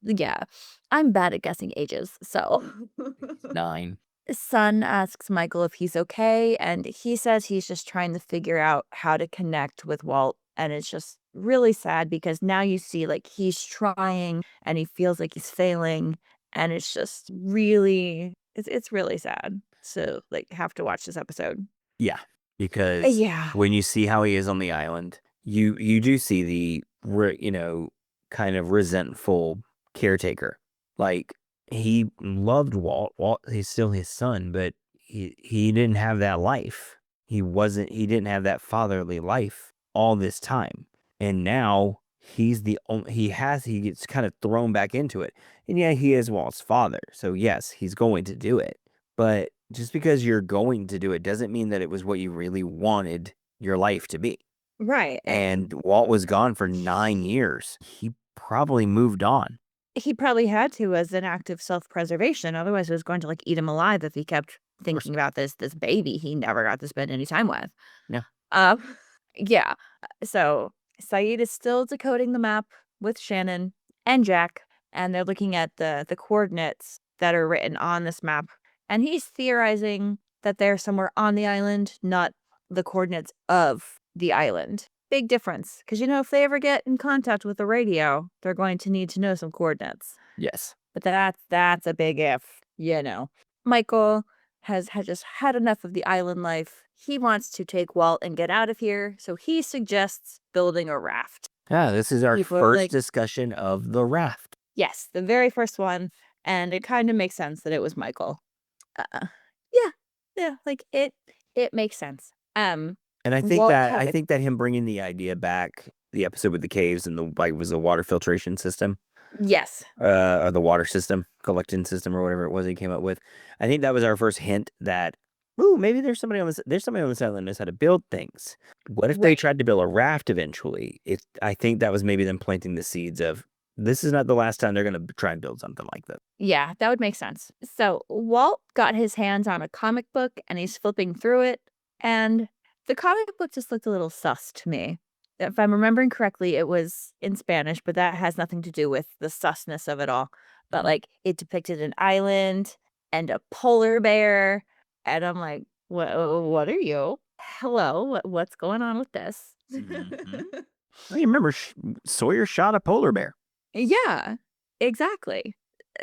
Yeah. I'm bad at guessing ages, so He's 9. Son asks Michael if he's okay, and he says he's just trying to figure out how to connect with Walt. And it's just really sad because now you see like he's trying and he feels like he's failing. And it's just really, it's really sad. So, like, have to watch this episode. Yeah, because Yeah. when you see how he is on the island, you do see the kind of resentful caretaker. Like he loved Walt. Walt, he's still his son, but he didn't have that life. He didn't have that fatherly life all this time. And now he's the only he gets kind of thrown back into it. And yeah, he is Walt's father. So yes, he's going to do it. But just because you're going to do it doesn't mean that it was what you really wanted your life to be. Right. And Walt was gone for 9 years. He probably moved on. He probably had to as an act of self-preservation, otherwise it was going to, like, eat him alive if he kept Of course. thinking about this baby he never got to spend any time with. Yeah. Um, yeah, so Saeed is still decoding the map with Shannon and Jack, and they're looking at the coordinates that are written on this map, and he's theorizing that they're somewhere on the island, not the coordinates of the island. Big difference, because if they ever get in contact with the radio, they're going to need to know some coordinates. Yes. But that's a big if. Michael has just had enough of the island life. He wants to take Walt and get out of here, so he suggests building a raft. Yeah, this is our People are first like, discussion of the raft. yes, the very first one, and it kind of makes sense that it was Michael. Uh, yeah, yeah, like it makes sense. And Walt I had it. think that him bringing the idea back, the episode with the caves and the was the water filtration system, Yes, or the water system, collection system, or whatever it was he came up with. I think that was our first hint that, ooh, maybe there's somebody on this island that knows how to build things. What if they right. tried to build a raft eventually? I think that was maybe them planting the seeds of this is not the last time they're going to try and build something like this. Yeah, that would make sense. So Walt got his hands on a comic book and he's flipping through it. And the comic book just looked a little sus to me. If I'm remembering correctly, it was in Spanish, but that has nothing to do with the susness of it all. But Mhm. like it depicted an island and a polar bear. And I'm like, what are you? Hello, what's going on with this? Mhm. I remember Sawyer shot a polar bear. Yeah, exactly.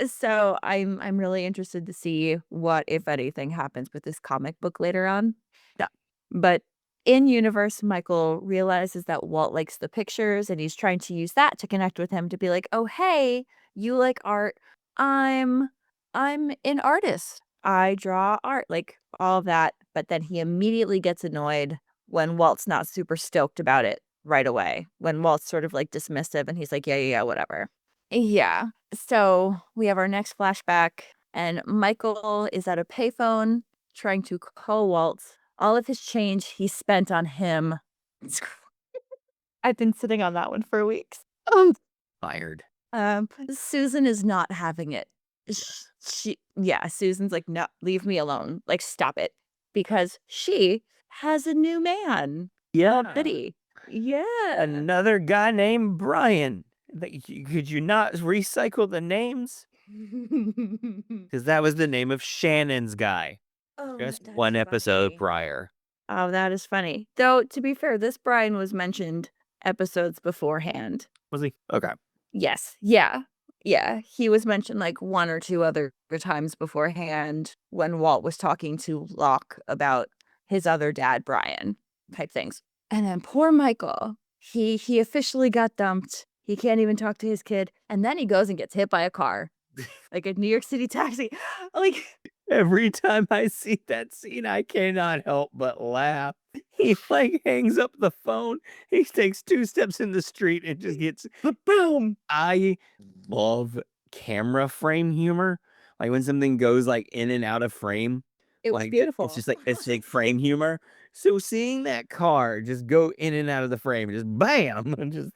So I'm really interested to see what, if anything, happens with this comic book later on. Yeah. But in universe, Michael realizes that Walt likes the pictures and he's trying to use that to connect with him to be like, "Oh, hey, you like art. I'm I'm an artist. I draw art." Like all of that, but then he immediately gets annoyed when Walt's not super stoked about it right away. When Walt's sort of like dismissive and he's like, "Yeah, yeah, yeah, whatever." Yeah. So we have our next flashback, and Michael is at a payphone trying to call Walt. All of his change he spent on him. I've been sitting on that one for weeks. Fired. Susan is not having it. Yes. Yeah, Susan's like, no, leave me alone. Like, stop it. Because she has a new man called Yeah. Biddy. Yeah. Another guy named Brian. Could you not recycle the names? Because that was the name of Shannon's guy. Oh, Just that's one episode funny. prior. Oh, that is funny. Though, to be fair, this Brian was mentioned episodes beforehand. Was he? Okay. Yes. Yeah. Yeah. He was mentioned like one or two other times beforehand when Walt was talking to Locke about his other dad, Brian, type things. And then poor Michael, he officially got dumped. He can't even talk to his kid. And then he goes and gets hit by a car, like a New York City taxi. Like, Every time I see that scene, I cannot help but laugh. He like hangs up the phone. He takes 2 steps in the street and just gets boom. I love camera frame humor. Like when something goes like in and out of frame, it was like it's beautiful. just like it's like frame humor. So seeing that car just go in and out of the frame, just bam, and just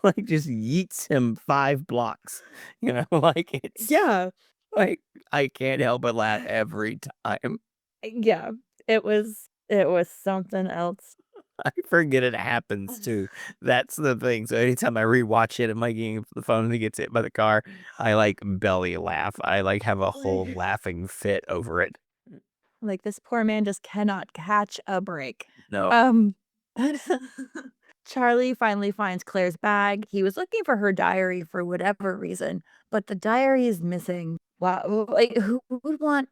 like just yeets him 5 blocks. Like it's Yeah. like I can't help but laugh every time. Yeah. It was something else. I forget it happens too. That's the thing. So anytime I rewatch it, I'm like getting the phone and he gets hit by the car. I like belly laugh. I like have a whole Like laughing fit over it. like, this poor man just cannot catch a break. No. Um, Charlie finally finds Claire's bag. He was looking for her diary for whatever reason, but the diary is missing. Wow, like, who would want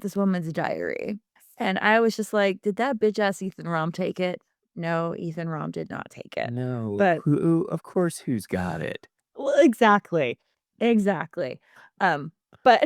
this woman's diary? And I was just like, "Did that bitch ass Ethan Rom take it?" No, Ethan Rom did not take it. No. But Of course, who's got it? well, exactly. Exactly. But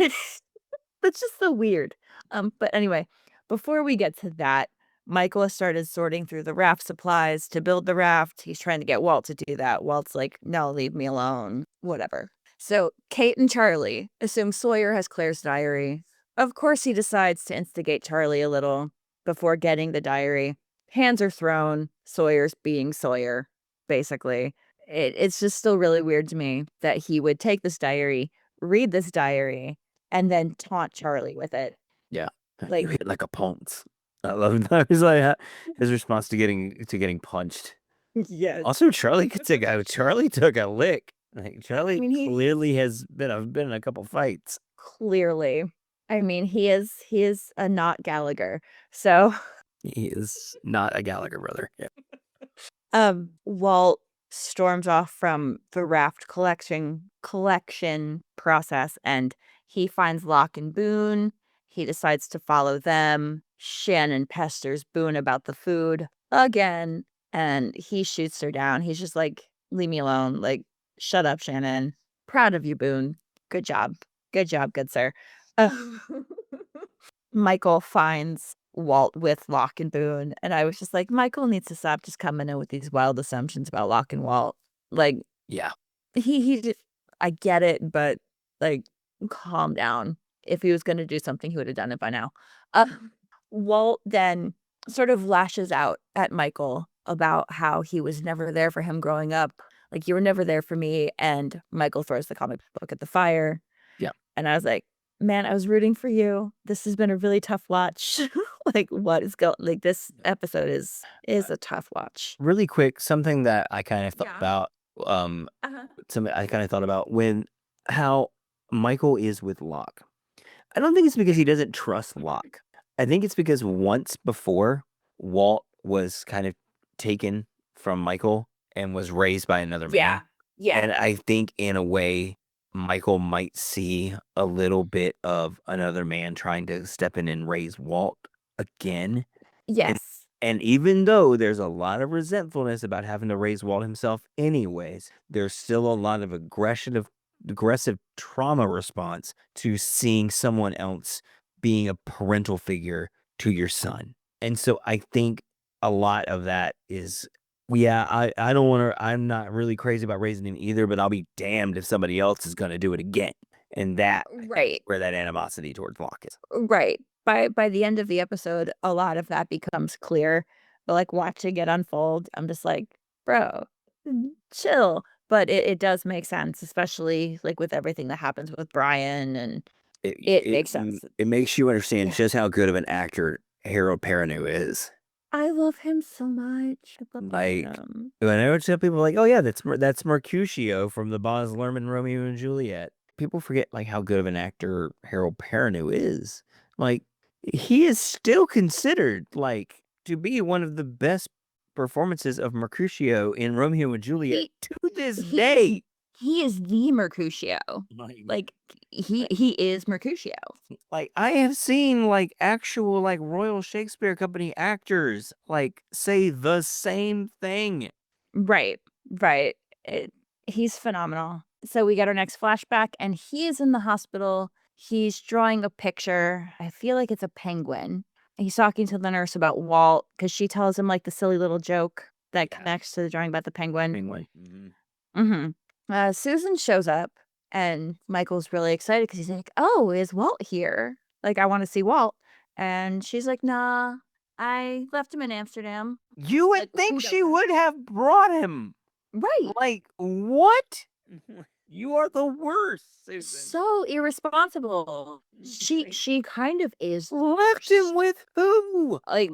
that's just so weird. But anyway, before we get to that, Michael has started sorting through the raft supplies to build the raft. He's trying to get Walt to do that. Walt's like, no, leave me alone. Whatever. So Kate and Charlie assume Sawyer has Claire's diary. Of course, he decides to instigate Charlie a little before getting the diary. Hands are thrown. Sawyer's being Sawyer, basically. it's just still really weird to me that he would take this diary, read this diary, and then taunt Charlie with it. Yeah. Like, You hit like a ponce. I love that. He's like his response to getting punched. yes. Also, Charlie took a lick. Like Charlie mean, he clearly has been in a couple fights. clearly. I mean, he is a not Gallagher. So, He is not a Gallagher brother. Yeah. Walt storms off from the raft collection process, and he finds Locke and Boone. He decides to follow them. Shannon pesters Boone about the food again, and he shoots her down. He's just like, "Leave me alone. Like, shut up, Shannon. Proud of you, Boone. Good job. Good job, good sir." Ugh. Michael finds Walt with Locke and Boone, and I was just like, "Michael needs to stop just coming in with these wild assumptions about Locke and Walt." Like, Yeah. he just I get it, but, like, calm down. If he was gonna do something, he would have done it by now. Uh, Walt then sort of lashes out at Michael about how he was never there for him growing up. Like, "You were never there for me," and Michael throws the comic book at the fire. Yeah. And I was like, "Man, I was rooting for you. This has been a really tough watch." Like, what is going? Like, this episode is a tough watch. Really quick, something that I kind of thought Yeah. about. Uh-huh. Something I kind of thought about when how Michael is with Locke. I don't think it's because he doesn't trust Locke. I think it's because once before, Walt was kind of taken from Michael and was raised by another man. Yeah. And I think in a way, Michael might see a little bit of another man trying to step in and raise Walt again. And Yes. and even though there's a lot of resentfulness about having to raise Walt himself anyways, there's still a lot of aggressive trauma response to seeing someone else being a parental figure to your son. And so I think a lot of that is yeah, I don't want to I'm not really crazy about raising him either, but I'll be damned if somebody else is going to do it again. And that I think, Right. where that animosity towards Locke is. Right. By the end of the episode, a lot of that becomes clear. But, like, watching it unfold, I'm just like, "Bro, chill." But it does make sense, especially, like, with everything that happens with Brian, and it makes sense. It makes you understand Yeah. just how good of an actor Harold Perrineau is. I love him so much. I love Like, him. when I would tell people like, "Oh yeah, that's Mercutio from the Baz Luhrmann Romeo and Juliet." People forget like how good of an actor Harold Perrineau is. Like, he is still considered like to be one of the best performances of Mercutio in Romeo and Juliet He to this he day. he is the Mercutio. Like, he is Mercutio. Like, I have seen, like, actual, like, Royal Shakespeare Company actors, like, say the same thing. Right, right. He's phenomenal. So we get our next flashback, and he is in the hospital. He's drawing a picture. I feel like it's a penguin. He's talking to the nurse about Walt because she tells him like the silly little joke that Yeah. connects to the drawing about the penguin. Penguin. Mhm. Susan shows up, and Michael's really excited because he's like, "Oh, is Walt here? Like, I want to see Walt." And she's like, "Nah, I left him in Amsterdam." You would Like, think who does she that? would have brought him. Right. Like, what? You are the worst, Susan. So irresponsible. She kind of is the Left worst. him with who? Like,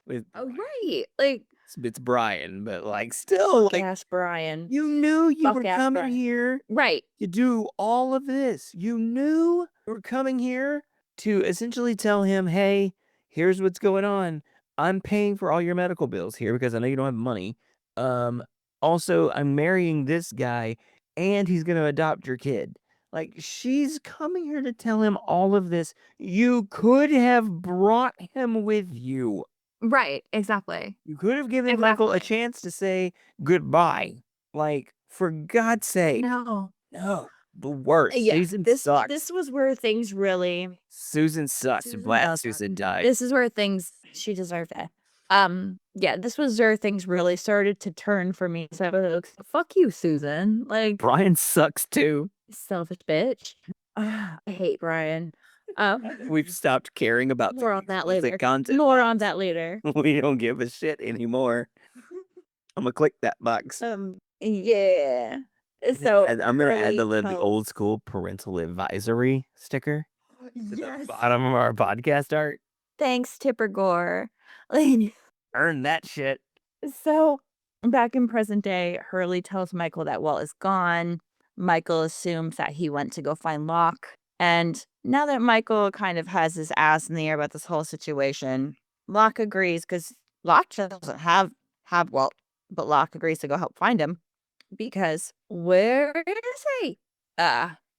With right. Like, it's Brian, but, like, still, like, gas Brian. you knew you Fuck were ass coming Brian. here Right. to do all of this. You knew you were coming here to essentially tell him, "Hey, here's what's going on. I'm paying for all your medical bills here because I know you don't have money. Um, also, I'm marrying this guy and he's going to adopt your kid." Like, she's coming here to tell him all of this. You could have brought him with you. Right. Exactly. You could have given Michael a Exactly. chance to say goodbye. Like, for God's sake. No. No, the worst. Yeah. Susan This sucks. was where things really Susan sucks. Susan Glad does suck. Susan died. This is where things she deserved it. Yeah, this was where things really started to turn for me. So I was like, fuck you, Susan. Like, Brian sucks too. selfish bitch. I hate Brian. We've stopped caring about More on that the later. content. More on that later. We don't give a shit anymore. I'm gonna click that box. Yeah. So And I'm gonna add early the old school parental advisory sticker to the bottom of our podcast art. Thanks, Tipper Gore. Earn that shit. So back in present day, Hurley tells Michael that Walt is gone. Michael assumes that he went to go find Locke. And now that Michael kind of has his ass in the air about this whole situation, Locke agrees because Locke doesn't have Walt, but Locke agrees to go help find him because where is he?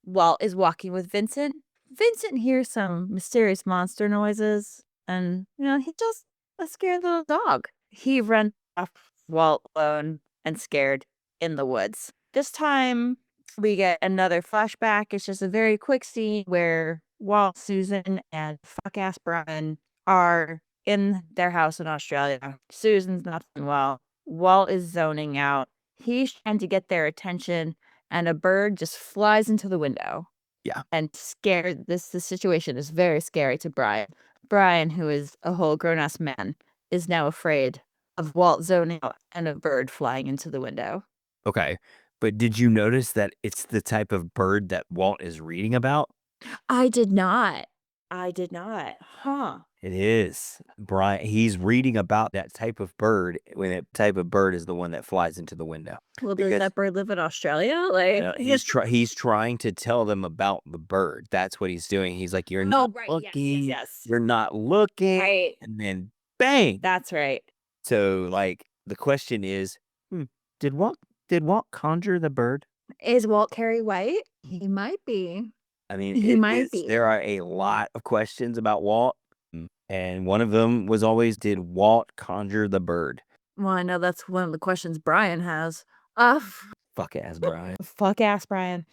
Walt is walking with Vincent. Vincent hears some mysterious monster noises, and he's just a scared little dog. He runs off Walt alone and scared in the woods. This time we get another flashback. It's just a very quick scene where Walt, Susan, and fuck ass Brian are in their house in Australia. Susan's not doing well. Walt is zoning out. He's trying to get their attention, and a bird just flies into the window. Yeah. And scared. The situation is very scary to Brian. Brian, who is a whole grown-ass man, is now afraid of Walt zoning out and a bird flying into the window. Okay. But did you notice that it's the type of bird that Walt is reading about? I did not. Huh. It is. Brian, he's reading about that type of bird when that type of bird is the one that flies into the window. Well, does that bird live in Australia? He's trying to tell them about the bird. That's what he's doing. He's like, you're not looking. Yes. You're not looking. Right. And then bang. That's right. So like the question is, did Walt conjure the bird? Is Walt Carey white? He might be. I mean, He might be. There are a lot of questions about Walt. And one of them was always, did Walt conjure the bird? Well, I know that's one of the questions Brian has. Fuck ass Brian. Fuck ass Brian.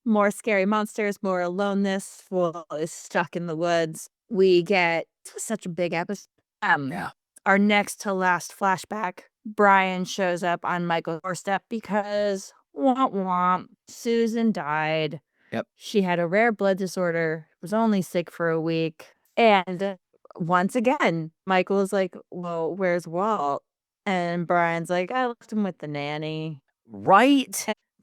More scary monsters, more aloneness. Walt is stuck in the woods. We get such a big episode. Yeah. Our next to last flashback, Brian shows up on Michael's doorstep because womp womp, Susan died. Yep. She had a rare blood disorder, was only sick for a week. And once again, Michael is like, well, where's Walt? And Brian's like, I left him with the nanny. Right?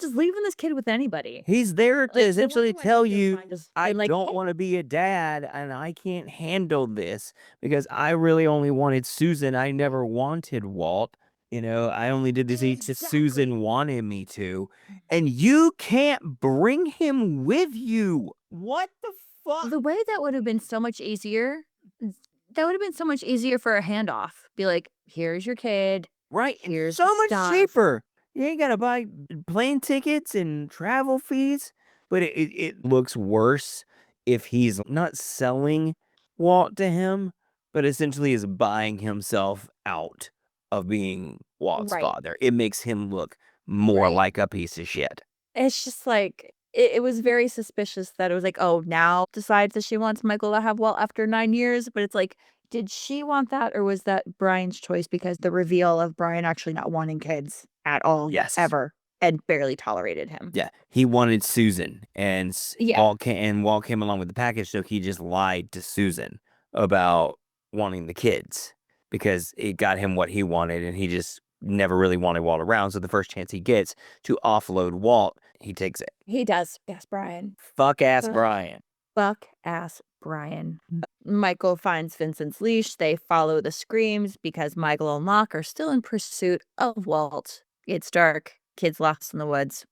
Just leaving this kid with anybody. He's there to essentially tell you, I like, don't want to be a dad and I can't handle this because I really only wanted Susan. I never wanted Walt. I only did this because Susan wanted me to. And you can't bring him with you. What the fuck? The way that would have been so much easier. That would have been so much easier for a handoff. Be like, here's your kid. Right. Here's so much stuff. cheaper. You ain't got to buy plane tickets and travel fees. But it looks worse if he's not selling Walt to him, but essentially is buying himself out of being Walt's father. It makes him look more like a piece of shit. It's just like, it was very suspicious that it was like, oh, now decides that she wants Michael to have Walt after 9 years. But it's like, did she want that, or was that Brian's choice because the reveal of Brian actually not wanting kids at all, ever, and barely tolerated him? Yeah, he wanted Susan, and Walt came along with the package, so he just lied to Susan about wanting the kids because it got him what he wanted, and he just never really wanted Walt around. So the first chance he gets to offload Walt, he takes it. He does. Yes, Brian. Fuck ass Brian. Fuck ass Brian. Michael finds Vincent's leash. They follow the screams because Michael and Locke are still in pursuit of Walt. It's dark. Kids lost in the woods.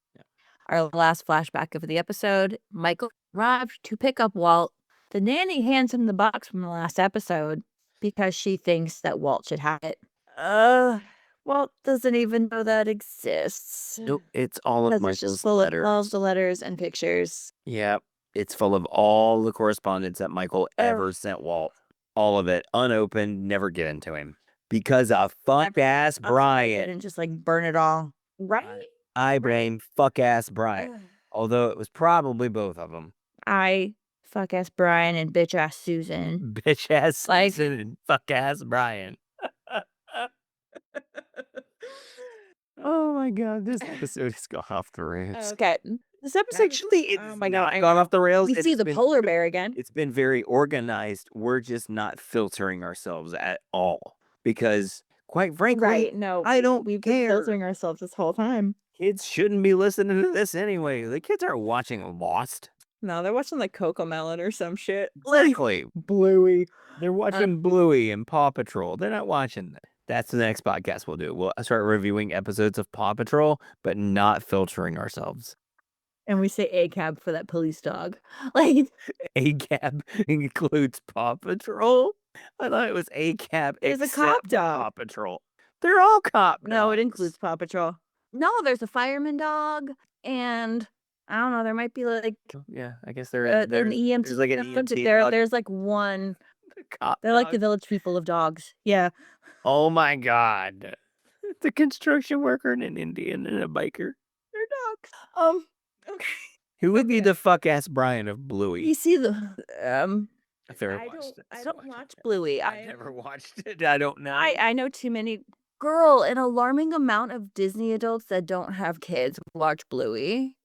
Our last flashback of the episode, Michael arrived to pick up Walt. The nanny hands him the box from the last episode because she thinks that Walt should have it. Walt doesn't even know that exists. Nope, it's all of Michael's letters. All of the letters and pictures. Yeah, it's full of all the correspondence that Michael ever sent Walt. All of it, unopened, never given to him. Because of fuck-ass Brian. And just, burn it all. Right? I blame fuck-ass Brian. Although it was probably both of them. I fuck-ass Brian and bitch-ass Susan. Bitch-ass Susan and fuck-ass Brian. Oh my god, this episode has gone off the rails. Okay. This episode Actually, oh my god, gone off the rails. We see the polar bear again. It's been very organized. We're just not filtering ourselves at all. Because, quite frankly, Right, no, I don't we've been care. filtering ourselves this whole time. Kids shouldn't be listening to this anyway. The kids aren't watching Lost. No, they're watching, like, Cocomelon or some shit. Exactly. Bluey. They're watching Bluey and Paw Patrol. They're not watching that. That's the next podcast we'll do. We'll start reviewing episodes of Paw Patrol, but not filtering ourselves. And we say ACAB for that police dog. Like, ACAB includes Paw Patrol? I thought it was ACAB There's a except cop dog. Paw Patrol. They're all cop no, it dogs. includes Paw Patrol. No, there's a fireman dog, and I don't know, there might be, like, Yeah, I guess there an there's EMT. like an No, but EMT dog. there's, like, one. Cop They're like the dog. village people of dogs. Yeah. Oh my god. The construction worker and an Indian and a biker. They're dogs. Okay. Who would be Okay. the fuck ass Brian of Bluey? You see the I've never I watched don't it. I so don't watch Bluey. I've never watched it. I don't know. I know too many. Girl, an alarming amount of Disney adults that don't have kids watch Bluey,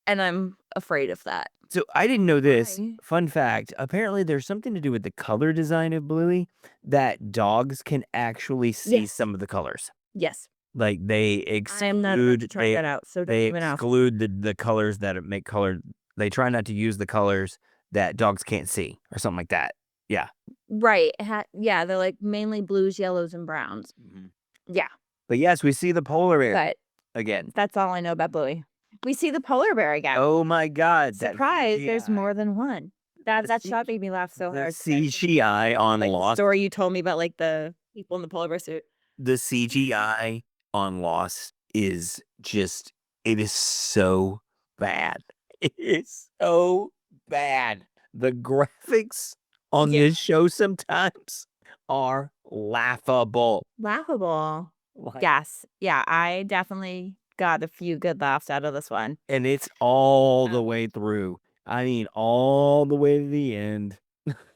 and I'm afraid of that. So I didn't know this. Why? Fun fact. Apparently there's something to do with the color design of Bluey that dogs can actually see Yes. some of the colors. Yes. Like they I am not about to exclude try that out, so don't they even ask. exclude the colors that make color. They try not to use the colors that dogs can't see or something like that. Yeah. Right. Yeah, they're like mainly blues, yellows, and browns. Yeah, But yes, we see the polar bear but again. that's all I know about Bluey. We see the polar bear again. Oh my god. that Surprise, there's CGI. more than one. The That C- shot made me laugh so The hard. CGI on Like the Lost. story you told me about, like, the people in the polar bear suit. The CGI on Lost is just, it is so bad. It is so bad. The graphics on Yeah. this show sometimes are laughable. Laughable. Like, Yes. Yeah, I definitely got a few good laughs out of this one. and it's all the way through. I mean, all the way to the end.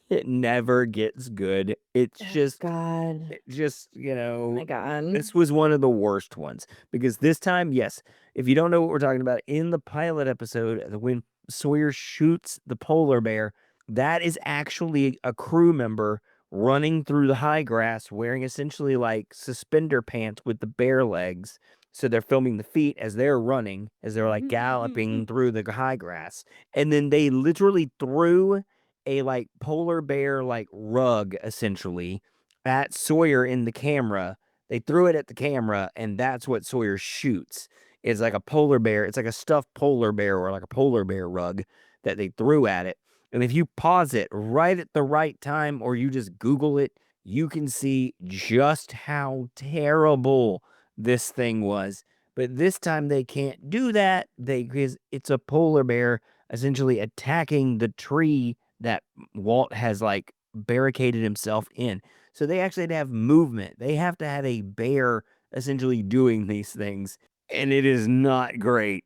It never gets good. It's just, God. you know, Oh my God. this was one of the worst ones because this time, yes, if you don't know what we're talking about, in the pilot episode, when Sawyer shoots the polar bear, that is actually a crew member running through the high grass wearing essentially like suspender pants with the bear legs. So they're filming the feet as they're running, as they're like galloping through the high grass. And then they literally threw a like polar bear like rug essentially at Sawyer in the camera. They threw it at the camera, and that's what Sawyer shoots. It's like a polar bear. It's like a stuffed polar bear or like a polar bear rug that they threw at it. And if you pause it right at the right time or you just Google it, you can see just how terrible this thing was. But this time they can't do that. Because it's a polar bear essentially attacking the tree that Walt has like barricaded himself in. So they actually had to have movement. They have to have a bear essentially doing these things. And it is not great.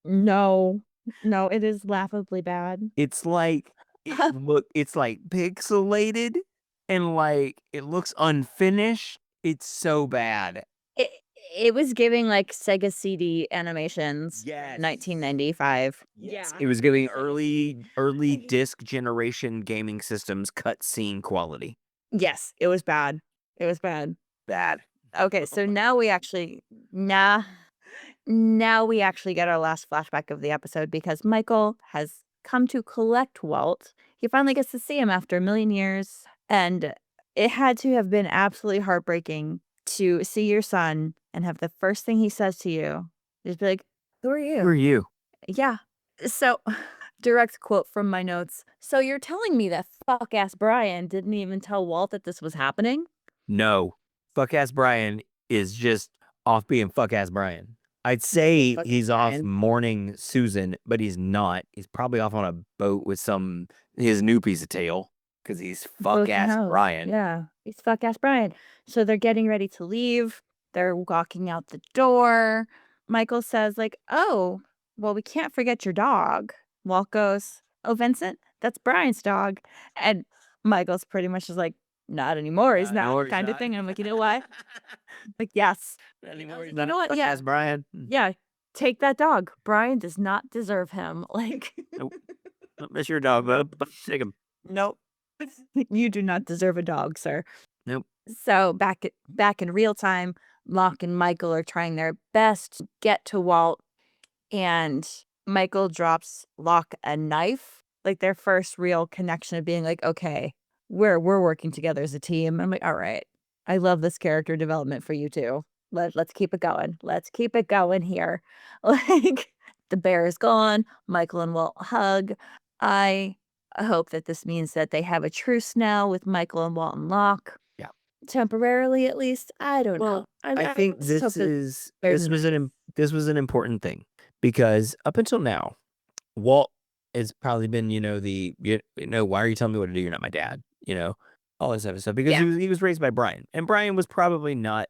No. No, it is laughably bad. It's like it's like pixelated and like it looks unfinished. It's so bad. It it was giving, like, Sega CD animations. Yes. 1995. Yes. Yeah. It was giving early disc generation gaming systems cutscene quality. Yes, it was bad. It was bad. Bad. Okay, so now we actually now we actually get our last flashback of the episode because Michael has come to collect Walt. He finally gets to see him after a million years, and it had to have been absolutely heartbreaking to see your son and have the first thing he says to you is be like, "Who are you?" Who are you? Yeah. So, direct quote from my notes. So you're telling me that fuck ass Brian didn't even tell Walt that this was happening? No. Fuck ass Brian is just off being fuck ass Brian. I'd say Fuck he's off Brian. mourning Susan, but he's not. He's probably off on a boat with his new piece of tail because he's fuck Both ass knows. Brian. Yeah, he's fuck ass Brian. So they're getting ready to leave. They're walking out the door. Michael says, like, "Oh, well, we can't forget your dog." Walt goes, "Oh, Vincent, that's Brian's dog." And Michael's pretty much just like, "Not anymore, he's No, not," he's kind of not. thing. And I'm like, you know what? Like, yes. Not I anymore. was He's like, not you know what? fuck Yeah. ass Brian. Yeah. Take that dog. Brian does not deserve him. Like, Nope. Don't miss your dog, bub. Take him. nope. You do not deserve a dog, sir. Nope. So back in real time, Locke and Michael are trying their best to get to Walt, and Michael drops Locke a knife, like their first real connection of being like, okay, we're working together as a team. I'm like, all right, I love this character development for you too. Let's keep it going. Let's keep it going here. Like the bear is gone. Michael and Walt hug. I hope that this means that they have a truce now with Michael and Walt and Locke. Yeah. Temporarily, at least. I don't know. Well, I I think just hope that there's a nice. this was an important thing because up until now, Walt has probably been, why are you telling me what to do? You're not my dad, all this other stuff because Yeah. he was raised by Brian, and Brian was probably not.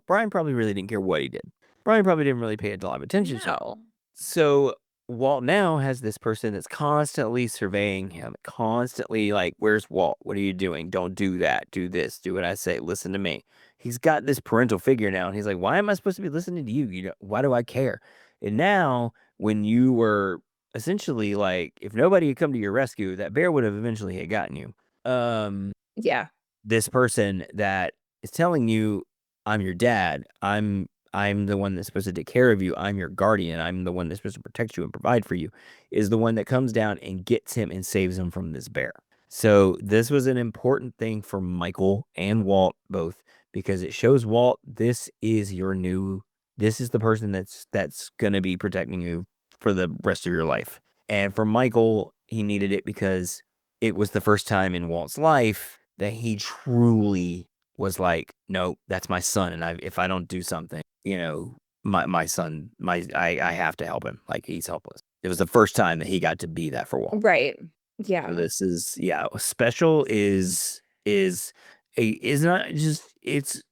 Brian probably really didn't care what he did. Brian probably didn't really pay a lot of attention to him. No. So Walt now has this person that's constantly surveying him, constantly like, "Where's Walt? What are you doing? Don't do that. Do this. Do what I say. Listen to me." He's got this parental figure now, and he's like, "Why am I supposed to be listening to you? Why do I care?" And now, when you were essentially like, if nobody had come to your rescue, that bear would have eventually had gotten you. Yeah. This person that is telling you, "I'm your dad. I'm the one that's supposed to take care of you. I'm your guardian. I'm the one that's supposed to protect you and provide for you," is the one that comes down and gets him and saves him from this bear. So this was an important thing for Michael and Walt both because it shows Walt this is the person that's gonna be protecting you for the rest of your life. And for Michael, he needed it because it was the first time in Walt's life that he truly was like, "No, that's my son, and if I don't do something, my son, I have to help him. Like he's helpless." It was the first time that he got to be that for Walt. Right. So Yeah. this is special is not just it's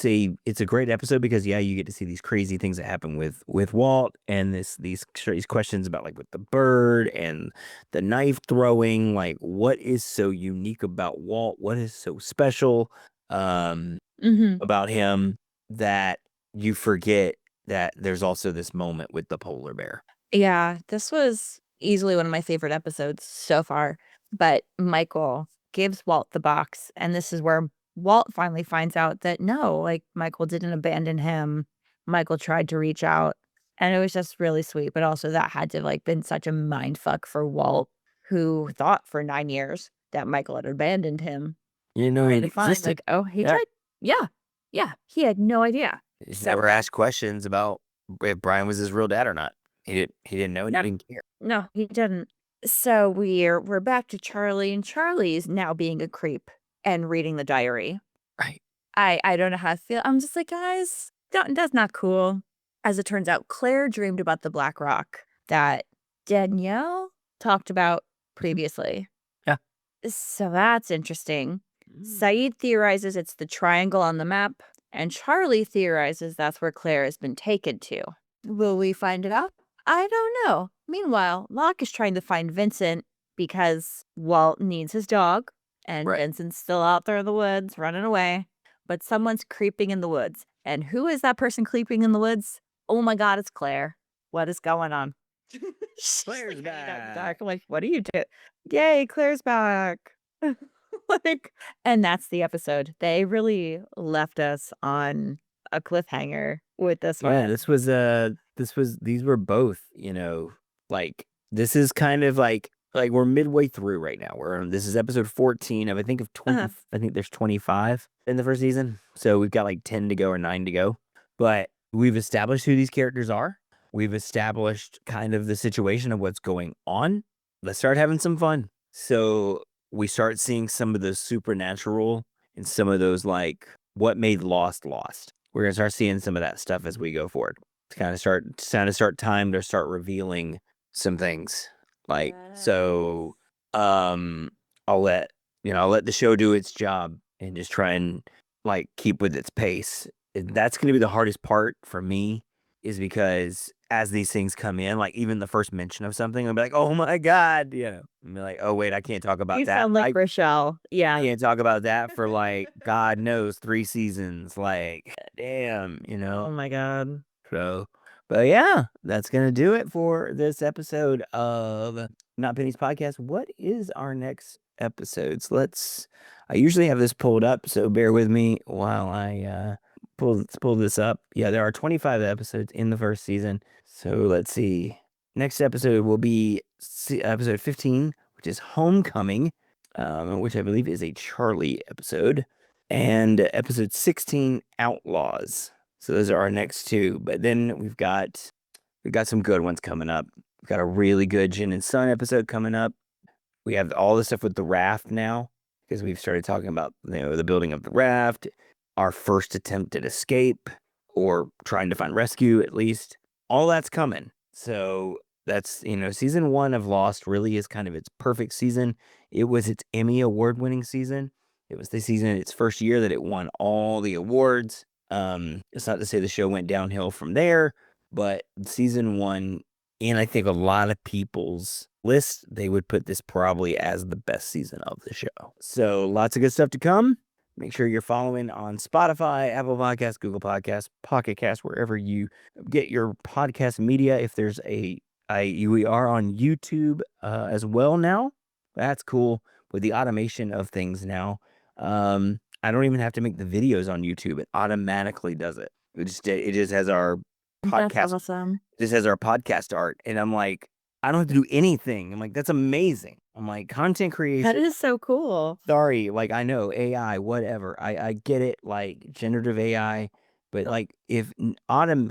a great episode because you get to see these crazy things that happen with Walt and these questions about like with the bird and the knife throwing, like what is so unique about Walt, what is so special um Mhm. about him that you forget that there's also this moment with the polar bear. Yeah, this was easily one of my favorite episodes so far, but Michael gives Walt the box, and this is where Walt finally finds out that no, like, Michael didn't abandon him. Michael tried to reach out, and it was just really sweet, but also that had to, like, been such a mind fuck for Walt, who thought for 9 years that Michael had abandoned him, He only to find, existed. like, oh, he Yeah. did. Yeah. Yeah, he had no idea. He's So never asked questions about if Brian was his real dad or not. He didn't know and he no. didn't care. No, he didn't. So we're back to Charlie, and Charlie's now being a creep and reading the diary. Right. I don't know how to feel. I'm just like, guys, that's not cool. As it turns out, Claire dreamed about the Black Rock that Danielle talked about Mhm. previously. Yeah. So that's interesting. Mm. Saeed theorizes it's the triangle on the map, and Charlie theorizes that's where Claire has been taken to. Will we find it out? I don't know. Meanwhile, Locke is trying to find Vincent because Walt needs his dog, and Right. Vincent's still out there in the woods running away. But someone's creeping in the woods. And who is that person creeping in the woods? Oh my God, it's Claire. What is going on? She's Claire's like hanging out in the back. dark. I'm like, what are you doing? Yay, Claire's back. Like, and that's the episode. They really left us on a cliffhanger with this Yeah, one. these were both, like this is kind of like we're midway through right now. This is episode 14 of of 20. Uh-huh. I think there's 25 in the first season. So we've got like 10 to go or 9 to go. But we've established who these characters are. We've established kind of the situation of what's going on. Let's start having some fun. So we start seeing some of the supernatural and some of those like what made Lost lost. We're gonna start seeing some of that stuff as we go forward. To start time to start revealing some things. Like so um I'll let the show do its job and just try and like keep with its pace. That's gonna be the hardest part for me is because as these things come in, like even the first mention of something, I'll be like, "Oh my god," and be like, "Oh wait, I can't talk about You that. sound like I Rochelle. Yeah. can't talk about that for like God knows 3 seasons. Like, damn, Oh my god. So, but yeah, that's gonna do it for this episode of Not Penny's podcast. What is our next episodes. I usually have this pulled up, so bear with me while I pull this up. Yeah, there are 25 episodes in the first season. So let's see. Next episode will be episode 15, which is Homecoming, which I believe is a Charlie episode, and episode 16, Outlaws. So those are our next two. But then we've got some good ones coming up. We've got a really good Jin and Sun episode coming up. We have all the stuff with the raft now because we've started talking about the building of the raft, our first attempt at escape or trying to find rescue at least. All that's coming. So that's season 1 of Lost really is kind of its perfect season. It was its Emmy award winning season. It was the season, its first year that it won all the awards. It's not to say the show went downhill from there, but season 1, and I think a lot of people's list, they would put this probably as the best season of the show. So lots of good stuff to come. Make sure you're following on Spotify, Apple Podcasts, Google Podcasts, Pocket Casts, wherever you get your podcast media. If there's we are on YouTube as well now. That's cool with the automation of things now. I don't even have to make the videos on YouTube. It automatically does it. It just has our podcast. That's awesome. This has our podcast art, and I'm like, I don't have to do anything. I'm like, that's amazing. I'm like, content creation. That is so cool. Sorry, like I know AI, whatever. I get it, like generative AI, but like if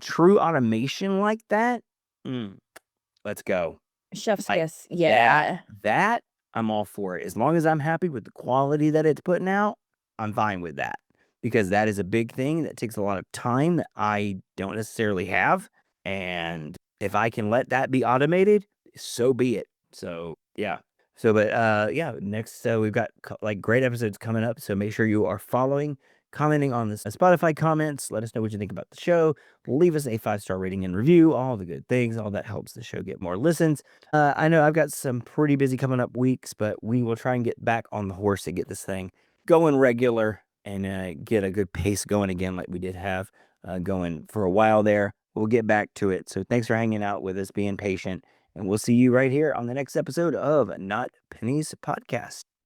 true automation like that, let's go. Chef's Like, kiss. Yeah. That I'm all for it. As long as I'm happy with the quality that it's putting out, I'm fine with that. Because that is a big thing that takes a lot of time that I don't necessarily have. And if I can let that be automated, so be it. So yeah. So but yeah, next we've got like great episodes coming up. So make sure you are following, commenting on the Spotify comments. Let us know what you think about the show. Leave us a 5-star rating and review. All the good things. All that helps the show get more listens. I know I've got some pretty busy coming up weeks, but we will try and get back on the horse to get this thing going regular and get a good pace going again like we did have going for a while there. We'll get back to it. So thanks for hanging out with us, being patient, and we'll see you right here on the next episode of Not Pennies Podcast.